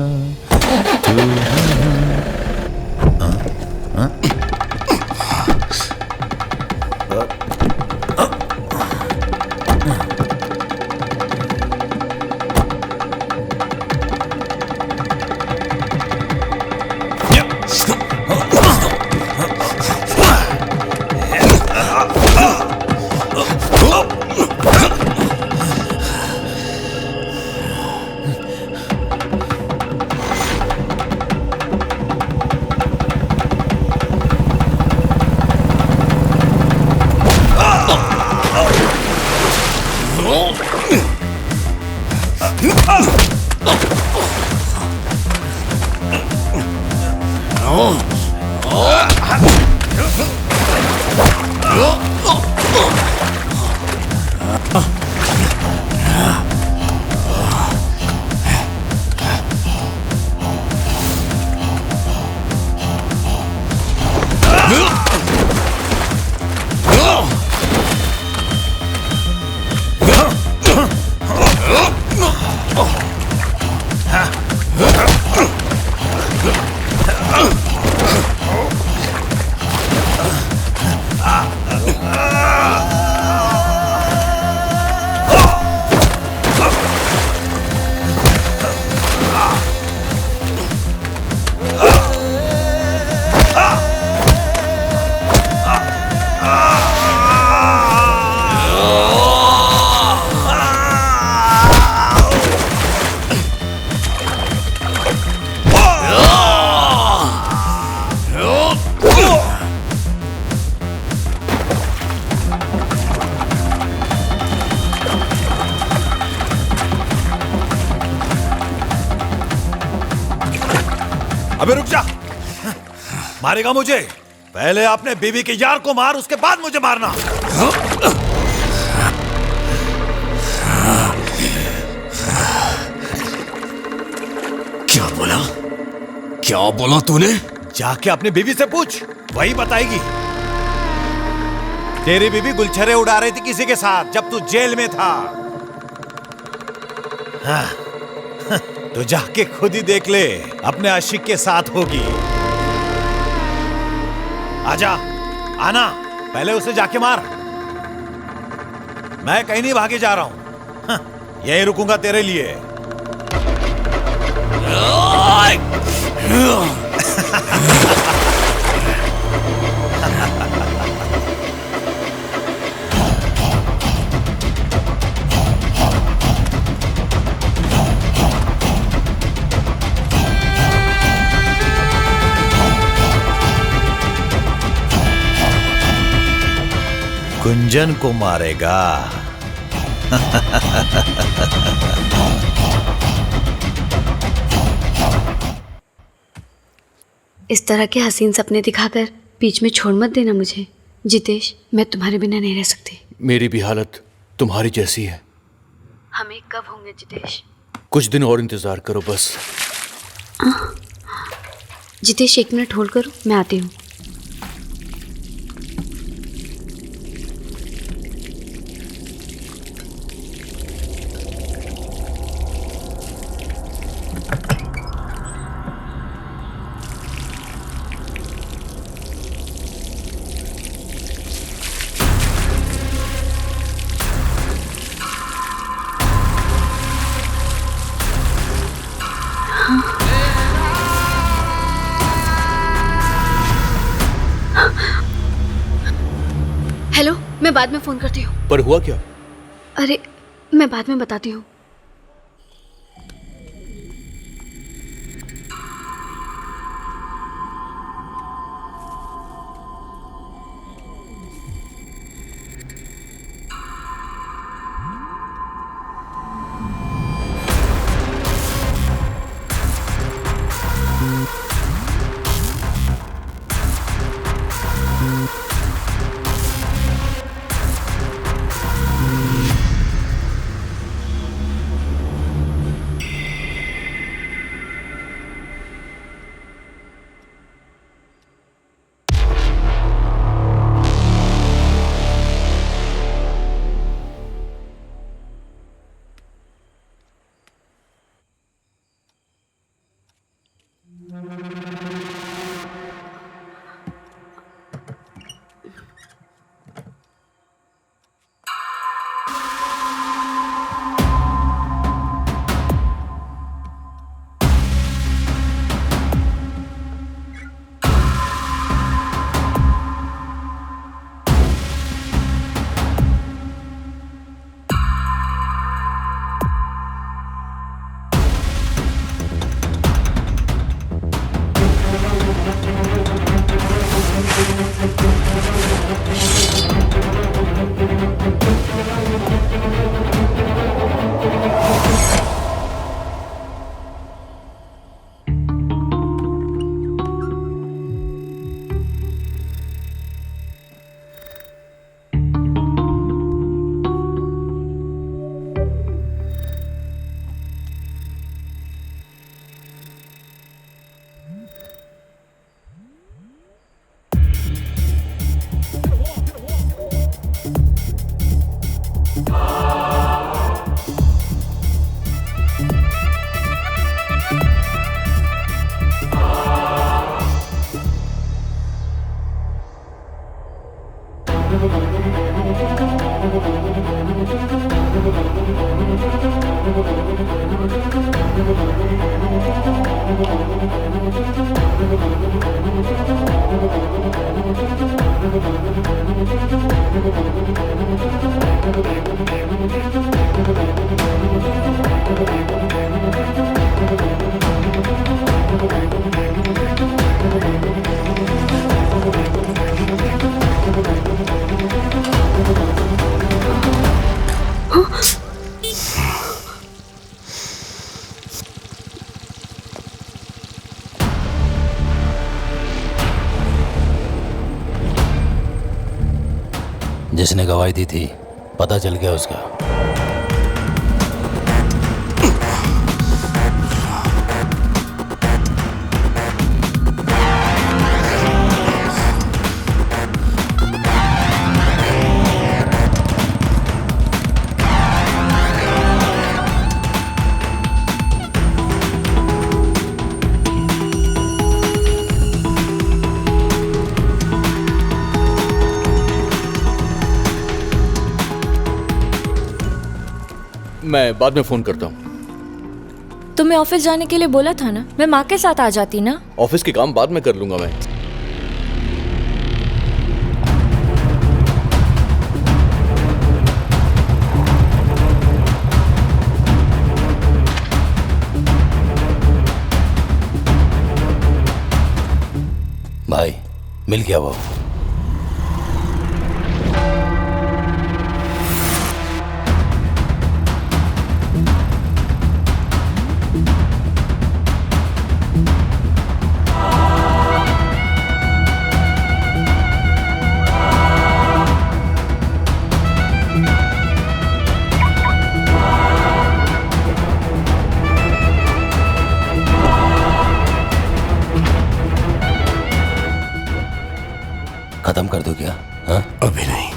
अबे रुक जा, मारेगा मुझे? पहले आपने बीवी के यार को मार, उसके बाद मुझे मारना। क्या बोला? क्या बोला तूने? जाके अपनी बीवी से पूछ, वही बताएगी। तेरी बीवी गुलछरे उड़ा रही थी किसी के साथ जब तू जेल में था। हाँ, तो जाके खुद ही देख ले, अपने आशिक के साथ होगी। आजा, आना, पहले उसे जाके मार। मैं कहीं नहीं भागे जा रहा हूं, यहीं रुकूंगा तेरे लिए। गुंजन को मारेगा। इस तरह के हसीन सपने दिखाकर बीच में छोड़ मत देना मुझे जितेश। मैं तुम्हारे बिना नहीं रह सकती। मेरी भी हालत तुम्हारी जैसी है। हम एक कब होंगे जितेश? कुछ दिन और इंतजार करो बस। जितेश 1 मिनट होल्ड करो, मैं आती हूँ। हेलो, मैं बाद में फोन करती हूँ। पर हुआ क्या? अरे मैं बाद में बताती हूँ। जिसने गवाही दी थी पता चल गया उसका। मैं बाद में फोन करता हूँ। तुम्हें ऑफिस जाने के लिए बोला था ना, मैं माँ के साथ आ जाती ना। ऑफिस के काम बाद में कर लूंगा मैं। भाई मिल गया वो। खत्म कर दो क्या? हाँ? अभी नहीं।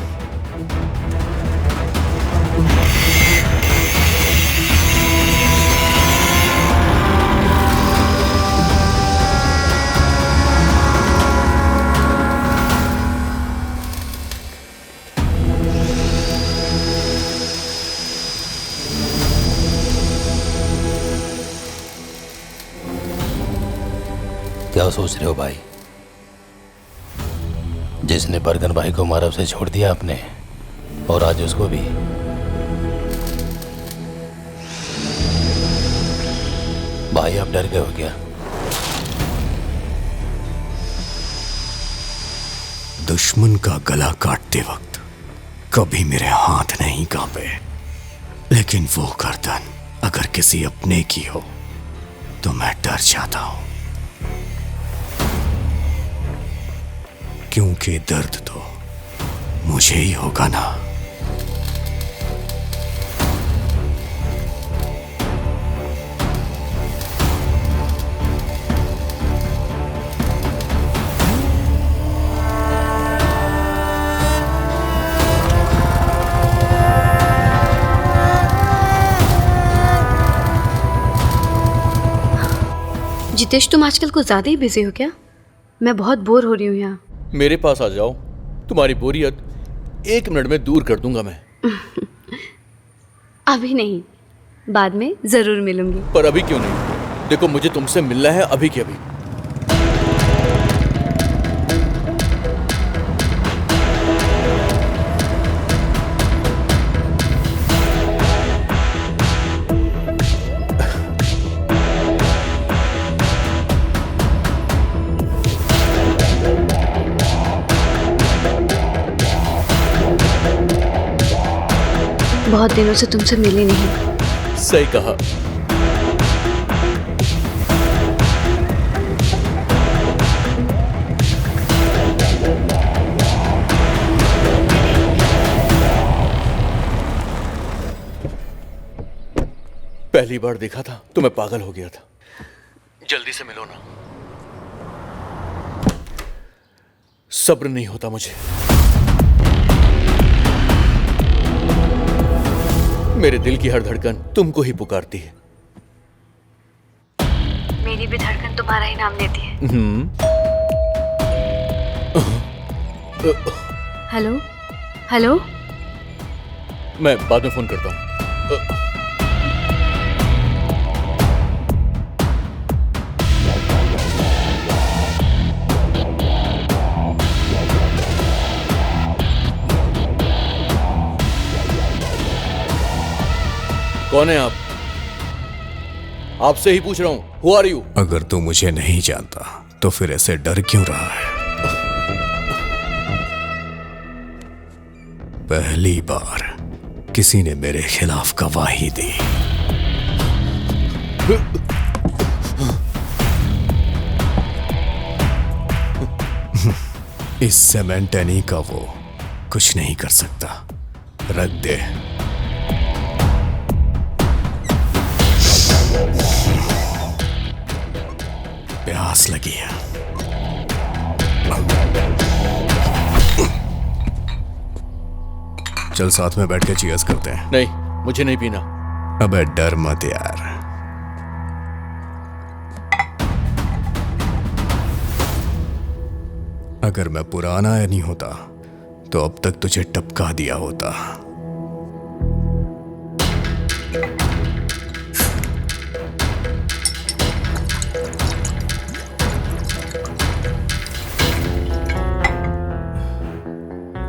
क्या सोच रहे हो भाई? जिसने बरगन भाई को मारब से छोड़ दिया आपने, और आज उसको भी। भाई आप डर गए हो क्या? दुश्मन का गला काटते वक्त कभी मेरे हाथ नहीं कांपे, लेकिन वो गर्दन अगर किसी अपने की हो तो मैं डर जाता हूं, क्योंकि दर्द तो मुझे ही होगा ना। जितेश, तुम आजकल कुछ ज्यादा ही बिजी हो क्या? मैं बहुत बोर हो रही हूँ यहाँ। मेरे पास आ जाओ, तुम्हारी बोरियत 1 मिनट में दूर कर दूंगा मैं। अभी नहीं, बाद में जरूर मिलूंगी। पर अभी क्यों नहीं? देखो मुझे तुमसे मिलना है अभी के अभी। बहुत दिनों से तुमसे मिली नहीं। सही कहा। पहली बार देखा था तो मैं पागल हो गया था। जल्दी से मिलो ना। सब्र नहीं होता मुझे। मेरे दिल की हर धड़कन तुमको ही पुकारती है। मेरी भी धड़कन तुम्हारा ही नाम लेती है। हेलो हेलो, मैं बाद में फोन करता हूँ। कौन है आप? आपसे ही पूछ रहा हूं। Who are you? अगर तू मुझे नहीं जानता तो फिर ऐसे डर क्यों रहा है? पहली बार किसी ने मेरे खिलाफ गवाही दी। इस सेमेंटेनी का वो कुछ नहीं कर सकता। रख दे। प्यास लगी है। चल साथ में बैठ के चीयर्स करते हैं। नहीं, मुझे नहीं पीना। अबे डर मत यार। अगर मैं पुराना नहीं होता तो अब तक तुझे टपका दिया होता।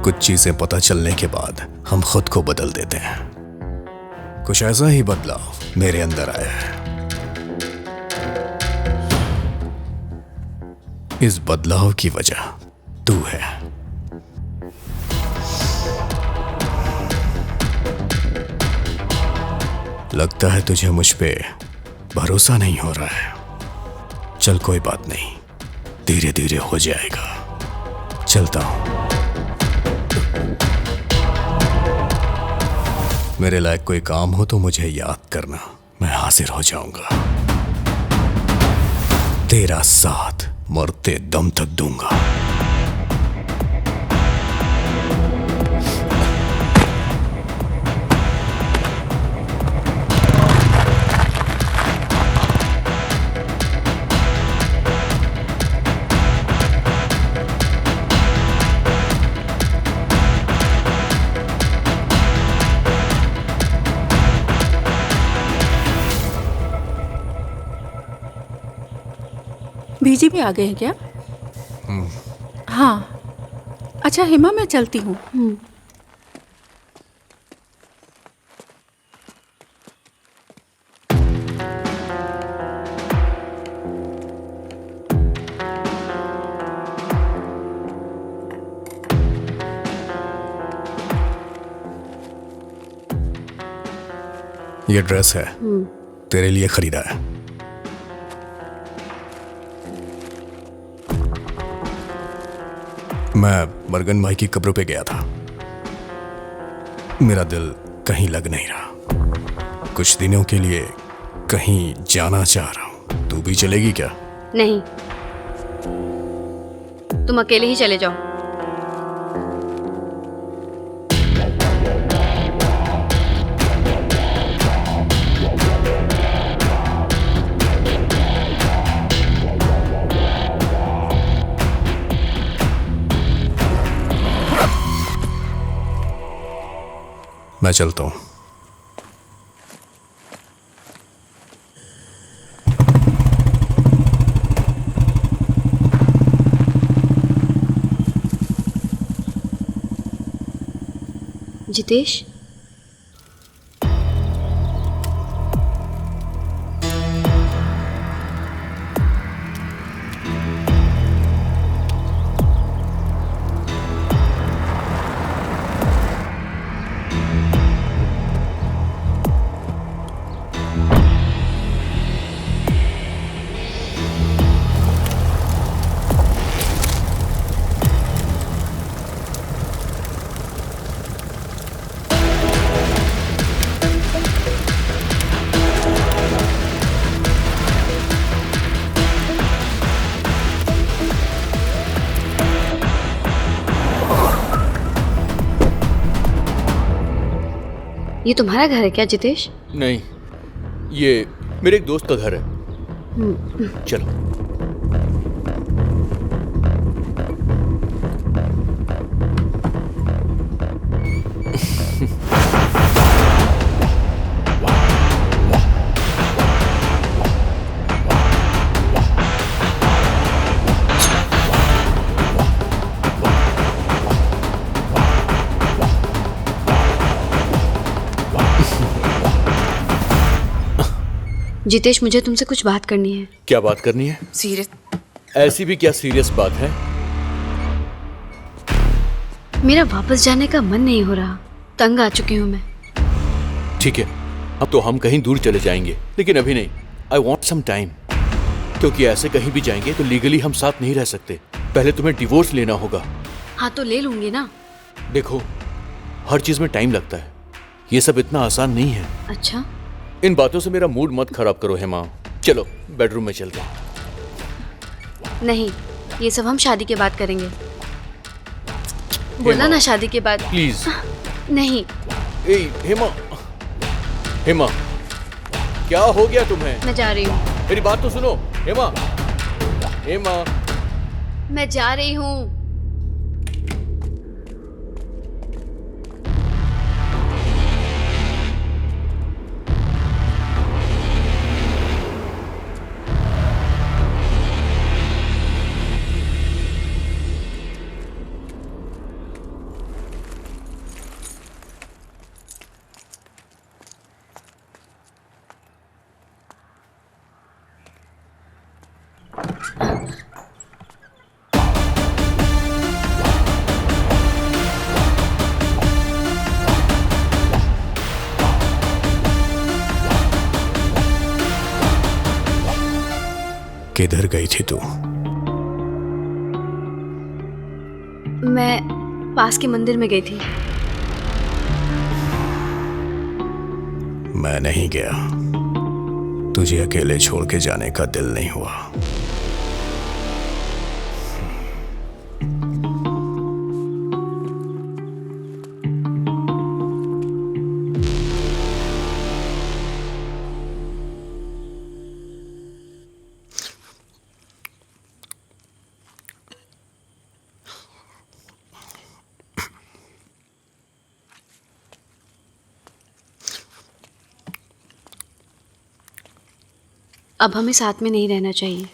कुछ चीजें पता चलने के बाद हम खुद को बदल देते हैं। कुछ ऐसा ही बदलाव मेरे अंदर आया है। इस बदलाव की वजह तू है। लगता है तुझे मुझ पे भरोसा नहीं हो रहा है। चल कोई बात नहीं, धीरे धीरे हो जाएगा। चलता हूं। मेरे लायक कोई काम हो तो मुझे याद करना, मैं हाजिर हो जाऊंगा। तेरा साथ मरते दम तक दूंगा। बीजी भी आ गए हैं क्या? हाँ। अच्छा हेमा, मैं चलती हूँ। ये ड्रेस है, तेरे लिए खरीदा है। मैं मरगन भाई की कब्र पे गया था। मेरा दिल कहीं लग नहीं रहा। कुछ दिनों के लिए कहीं जाना चाह रहा हूं। तू भी चलेगी क्या? नहीं, तुम अकेले ही चले जाओ। मैं चलता हूं। जितेश, ये तुम्हारा घर है क्या जितेश? नहीं, ये मेरे एक दोस्त का घर है। चलो। जितेश, मुझे तुमसे कुछ बात करनी है। क्या बात करनी है? सीरियस। ऐसी भी क्या सीरियस बात है? मेरा वापस जाने का मन नहीं हो रहा। तंग आ चुकी हूँ मैं। ठीक है, अब तो हम कहीं दूर चले जाएंगे, लेकिन अभी नहीं। I want some time. क्योंकि ऐसे कहीं भी जाएंगे तो लीगली हम साथ नहीं रह सकते। पहले तुम्हें डिवोर्स लेना होगा। हाँ तो ले लूंगी ना। देखो, हर चीज में टाइम लगता है, ये सब इतना आसान नहीं है। अच्छा, इन बातों से मेरा मूड मत खराब करो हेमा। चलो बेडरूम में चलते हैं। नहीं, ये सब हम शादी के बाद करेंगे। बोला ना शादी के बाद। प्लीज। नहीं। ए हेमा, हेमा क्या हो गया तुम्हें? मैं जा रही हूँ। मेरी बात तो सुनो हेमा। हेमा मैं जा रही हूँ। किधर गई थी तू? मैं पास के मंदिर में गई थी। मैं नहीं गया। तुझे अकेले छोड़ के जाने का दिल नहीं हुआ। अब हमें साथ में नहीं रहना चाहिए।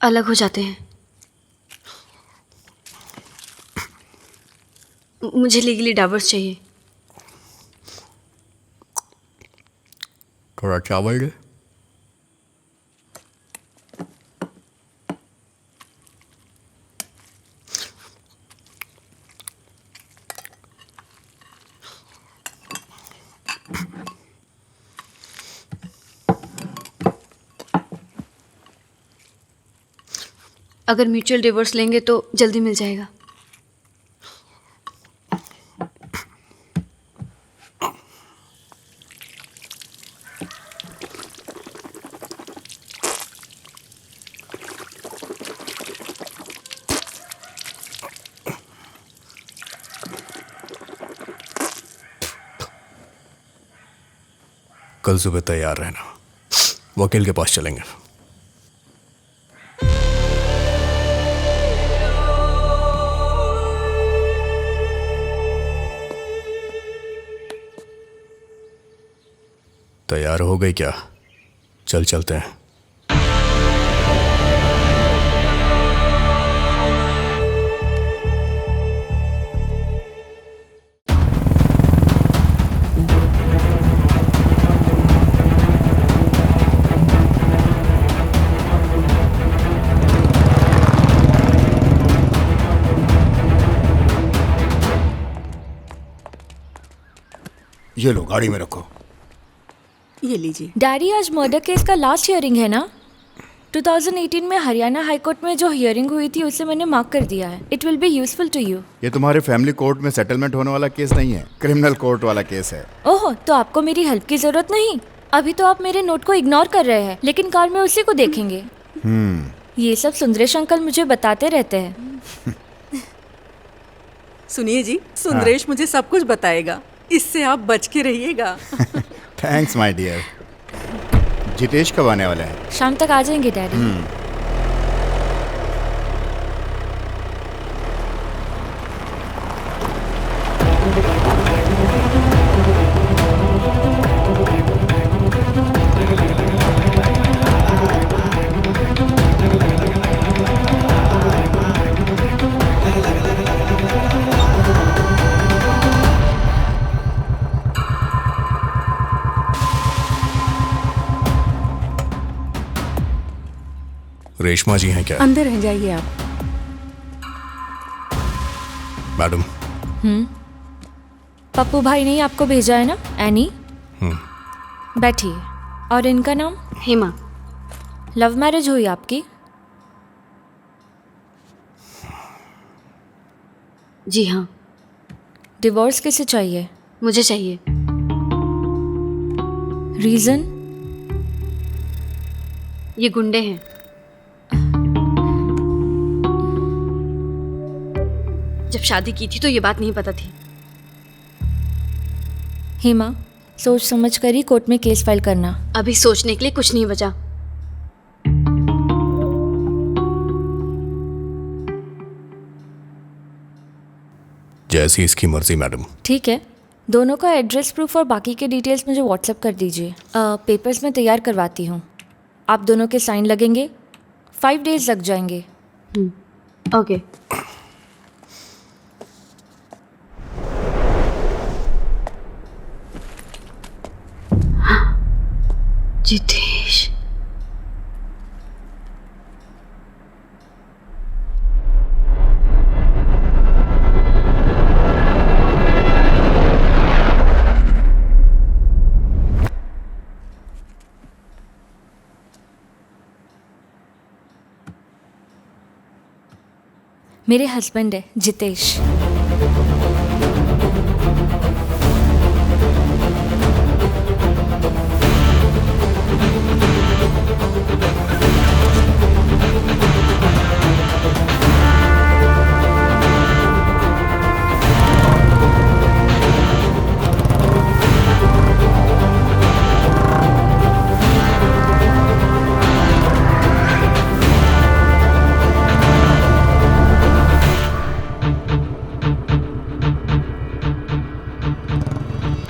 अलग हो जाते हैं। मुझे लीगली डाइवोर्स चाहिए। थोड़ा चावल दे। अगर म्यूचुअल डिवोर्स लेंगे तो जल्दी मिल जाएगा। कल सुबह तैयार रहना, वकील के पास चलेंगे। तैयार हो गई क्या? चलते हैं। ये लो, गाड़ी में रखो। ये लीजिए। डैडी, आज मर्डर केस का लास्ट हियरिंग है ना? 2018 में हरियाणा हाई कोर्ट में जो हियरिंग हुई थी उसे मैंने मार्क कर दिया है। It will be useful to you. ये तुम्हारे फैमिली कोर्ट में सेटलमेंट होने वाला केस नहीं है, क्रिमिनल कोर्ट वाला केस है। ओह, तो आपको मेरी हेल्प की जरूरत नहीं? अभी तो आप मेरे नोट को इग्नोर कर रहे हैं, लेकिन कार में उसी को देखेंगे। ये सब सुंदरेश अंकल मुझे बताते रहते हैं। सुनिए जी, सुंदरेश मुझे सब कुछ बताएगा, इससे आप बच के रहिएगा। Thanks my dear. जितेश कब आने वाला है? शाम तक आ जाएंगे डैडी। रेशमा जी हैं क्या? अंदर रह जाइए आप। मैडम। पप्पू भाई ने आपको भेजा है ना, एनी? बैठिए। और इनका नाम? हेमा। लव मैरिज हुई आपकी? जी हाँ। डिवोर्स किसे चाहिए? मुझे चाहिए। रीजन? ये गुंडे हैं। जब शादी की थी तो ये बात नहीं पता थी। हेमा, सोच समझ कर ही कोर्ट में केस फाइल करना। अभी सोचने के लिए कुछ नहीं बचा। जैसी इसकी मर्जी मैडम। ठीक है, दोनों का एड्रेस प्रूफ और बाकी के डिटेल्स मुझे व्हाट्सएप कर दीजिए। पेपर्स में तैयार करवाती हूँ। आप दोनों के साइन लगेंगे। 5 डेज लग जाएंगे। ओके। जितेश, मेरे हस्बैंड है जितेश।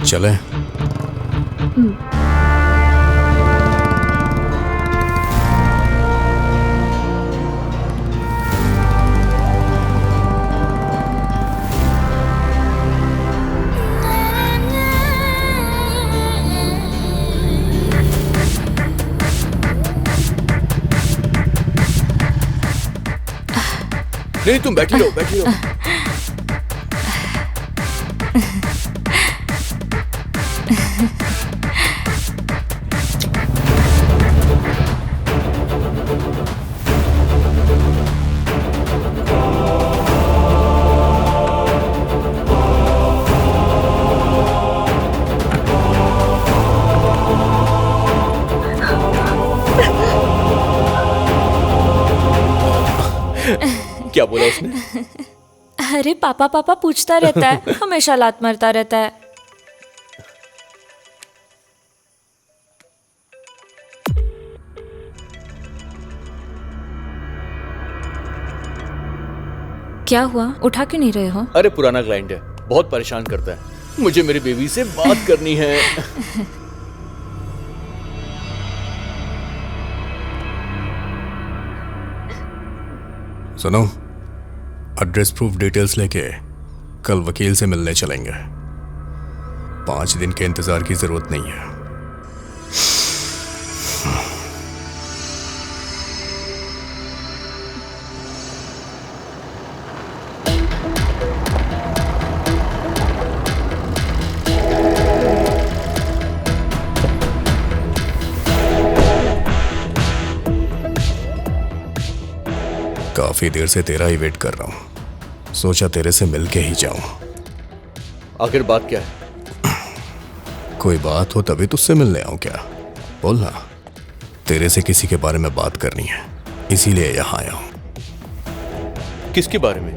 चलें? नहीं, तुम बैठी रहो, बैठी रहो। क्या बोला उसने? अरे पापा पापा पूछता रहता है, हमेशा लात मारता रहता है। क्या हुआ, उठा क्यों नहीं रहे हो? अरे पुराना क्लाइंट है, बहुत परेशान करता है। मुझे मेरी बेबी से बात करनी है। सुनो, एड्रेस प्रूफ डिटेल्स लेके कल वकील से मिलने चलेंगे। 5 दिन के इंतजार की जरूरत नहीं है। काफी देर से तेरा ही वेट कर रहा हूं। सोचा तेरे से मिलके ही जाऊं। आखिर बात क्या है? कोई बात हो तभी तुझसे मिलने आऊं क्या? बोलना। तेरे से किसी के बारे में बात करनी है, इसीलिए यहां आया हूं। किसके बारे में?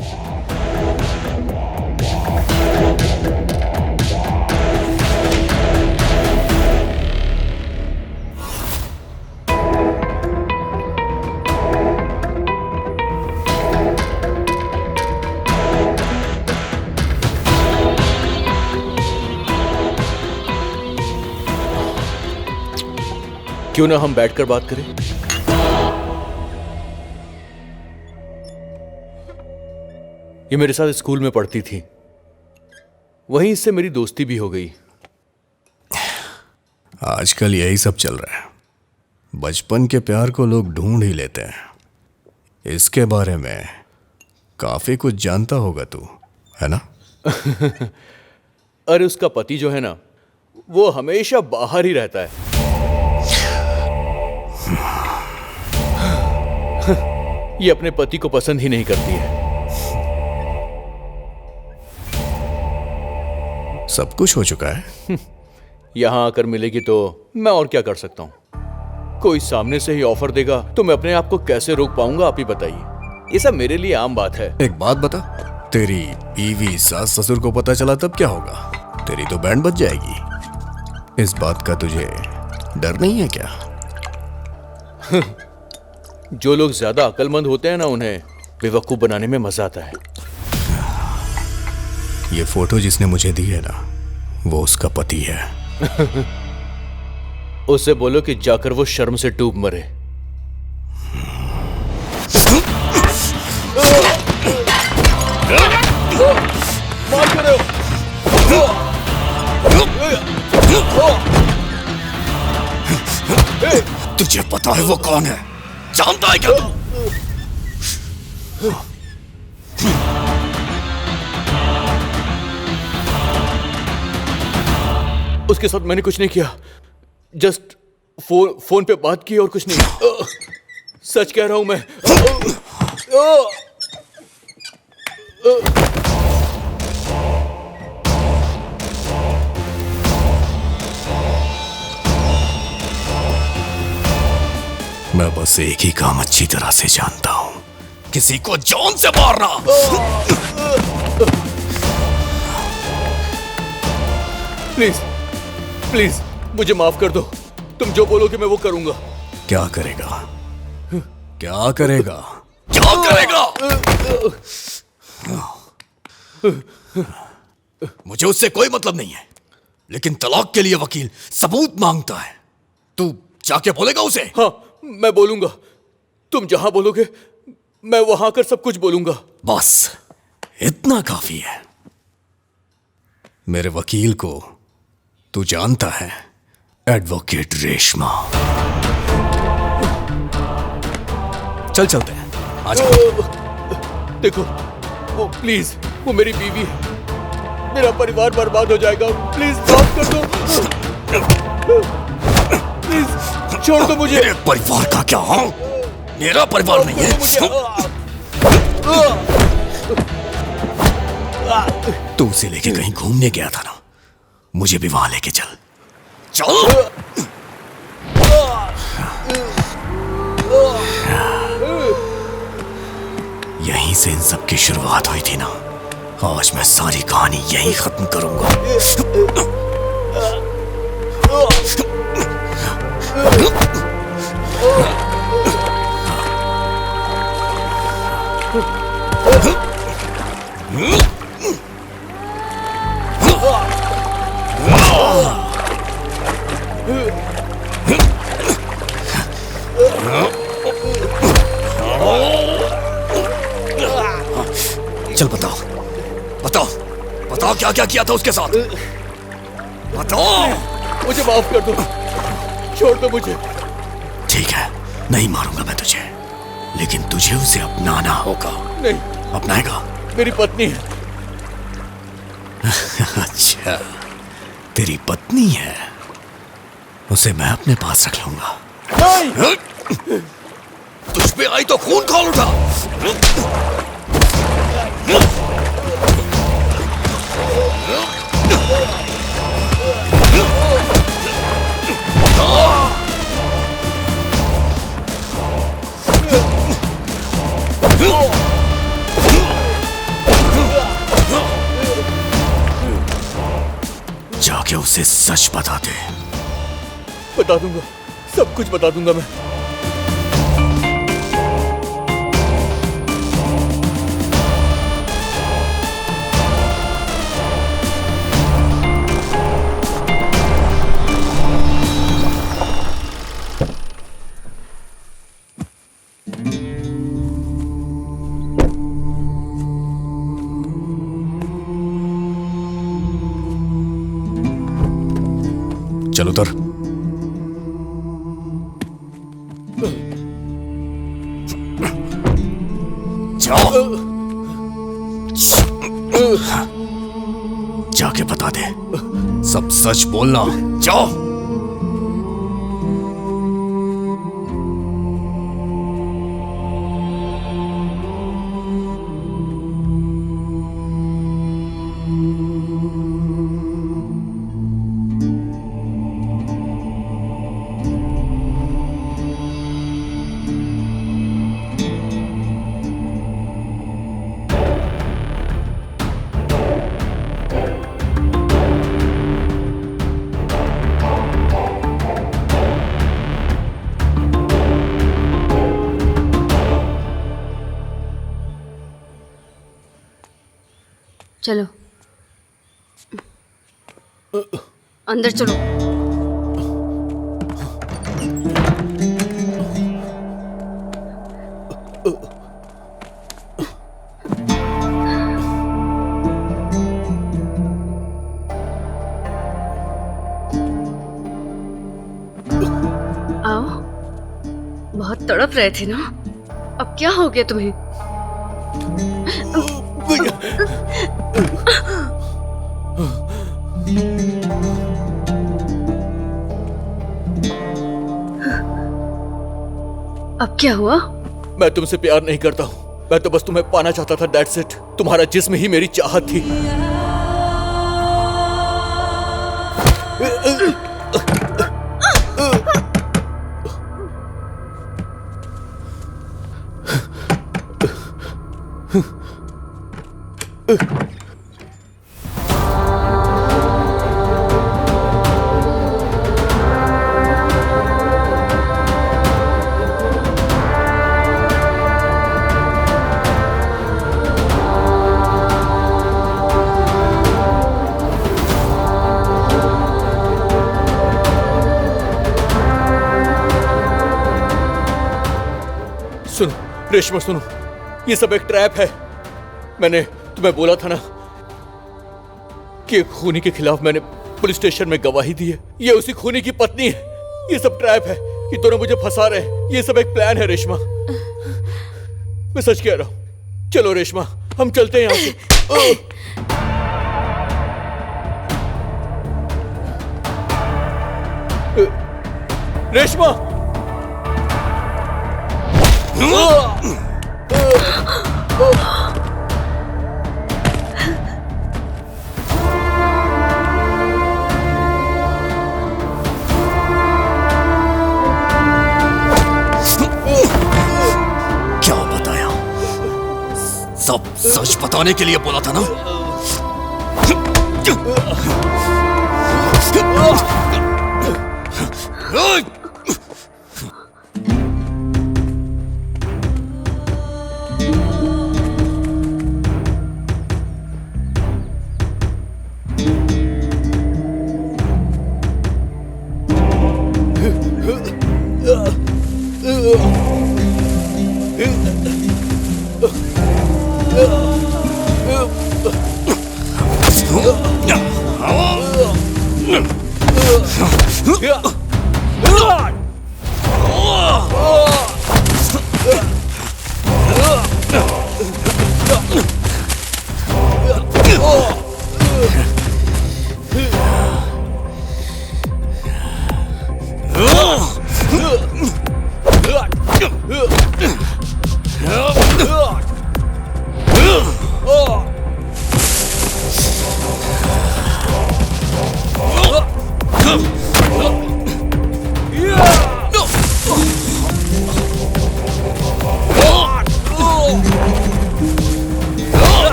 क्यों ना हम बैठकर बात करें? ये मेरे साथ स्कूल में पढ़ती थी, वहीं इससे मेरी दोस्ती भी हो गई। आजकल यही सब चल रहा है। बचपन के प्यार को लोग ढूंढ ही लेते हैं। इसके बारे में काफी कुछ जानता होगा तू, है ना? अरे उसका पति जो है ना, वो हमेशा बाहर ही रहता है। ये अपने पति को पसंद ही नहीं करती है। सब कुछ हो चुका है। यहाँ आकर मिलेगी तो मैं और क्या कर सकता हूँ? कोई सामने से ही ऑफर देगा तो मैं अपने आप को कैसे रोक पाऊंगा, आप ही बताइए। ये सब मेरे लिए आम बात है। एक बात बता, तेरी बीवी सास ससुर को पता चला तब क्या होगा? तेरी तो बैंड बज जाएगी। इस बात का तुझे डर नहीं है क्या? जो लोग ज्यादा अक्लमंद होते हैं ना, उन्हें बेवकूफ बनाने में मजा आता है। ये फोटो जिसने मुझे दी है ना, वो उसका पति है। उससे बोलो कि जाकर वो शर्म से डूब मरे। तुझे पता है वो कौन है? जानता है क्या तू? उसके साथ मैंने कुछ नहीं किया, जस्ट फोन पे बात की और कुछ नहीं। सच कह रहा हूं मैं। मैं बस एक ही काम अच्छी तरह से जानता हूं, किसी को जान से मारना। प्लीज प्लीज मुझे माफ कर दो। तुम जो बोलोगे मैं वो करूंगा। क्या करेगा? क्या करेगा? क्या करेगा? मुझे उससे कोई मतलब नहीं है, लेकिन तलाक के लिए वकील सबूत मांगता है। तू जाके बोलेगा उसे? हाँ, मैं बोलूंगा। तुम जहां बोलोगे मैं वहां कर सब कुछ बोलूंगा। बस इतना काफी है। मेरे वकील को तू जानता है, एडवोकेट रेशमा। चल चलते हैं, आजा। देखो, वो प्लीज, वो मेरी बीवी है। मेरा परिवार बर्बाद हो जाएगा। प्लीज माफ कर दो। प्लीज छोड़ दो मुझे। मेरे परिवार का क्या? हाँ, मेरा परिवार नहीं है। तू उसे लेके कहीं घूमने गया था ना, मुझे भी वहां लेके चल। चल। यहीं से इन सब की शुरुआत हुई थी ना। आज मैं सारी कहानी यहीं खत्म करूंगा। चल बताओ, बताओ, बताओ क्या क्या किया था उसके साथ? बताओ। मुझे माफ कर दो, छोड़ दो मुझे। ठीक है, नहीं मारूंगा मैं तुझे, लेकिन तुझे उसे अपनाना होगा। नहीं। अपनाएगा? मेरी पत्नी है। अच्छा, तेरी पत्नी है, उसे मैं अपने पास रख लूंगा। नहीं। तुझ पे आई तो खून खोल उठा। जाके उसे सच बता दे। बता दूंगा, सब कुछ बता दूंगा मैं। चल उतर। जाओ, जाके बता दे, सब सच बोलना। जाओ। चलो अंदर चलो। आओ, बहुत तड़प रहे थे ना, अब क्या हो गया तुम्हें? अब क्या हुआ? मैं तुमसे प्यार नहीं करता हूँ, मैं तो बस तुम्हें पाना चाहता था, दैट्स इट। तुम्हारा जिस्म ही मेरी चाहत थी। सुनो रेशमा, सुनो, ये सब एक ट्रैप है। मैंने तुम्हें बोला था ना कि एक खूनी के खिलाफ मैंने पुलिस स्टेशन में गवाही दी है। ये उसी खूनी की पत्नी है। ये सब ट्रैप है, ये दोनों मुझे फंसा रहे हैं। ये सब एक प्लान है रेशमा, मैं सच कह रहा हूं। चलो रेशमा, हम चलते हैं यहाँ से। रेशमा, क्या बताया? सब सच बताने के लिए बोला था ना?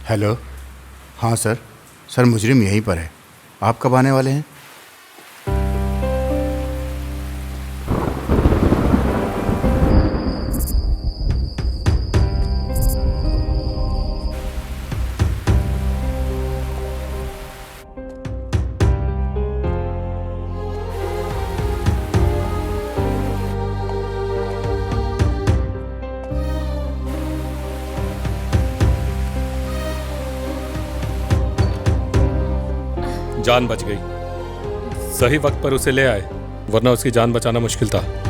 हेलो। हाँ सर। सर मुजरिम यहीं पर है। आप कब आने वाले हैं? जान बच गई। सही वक्त पर उसे ले आए, वरना उसकी जान बचाना मुश्किल था।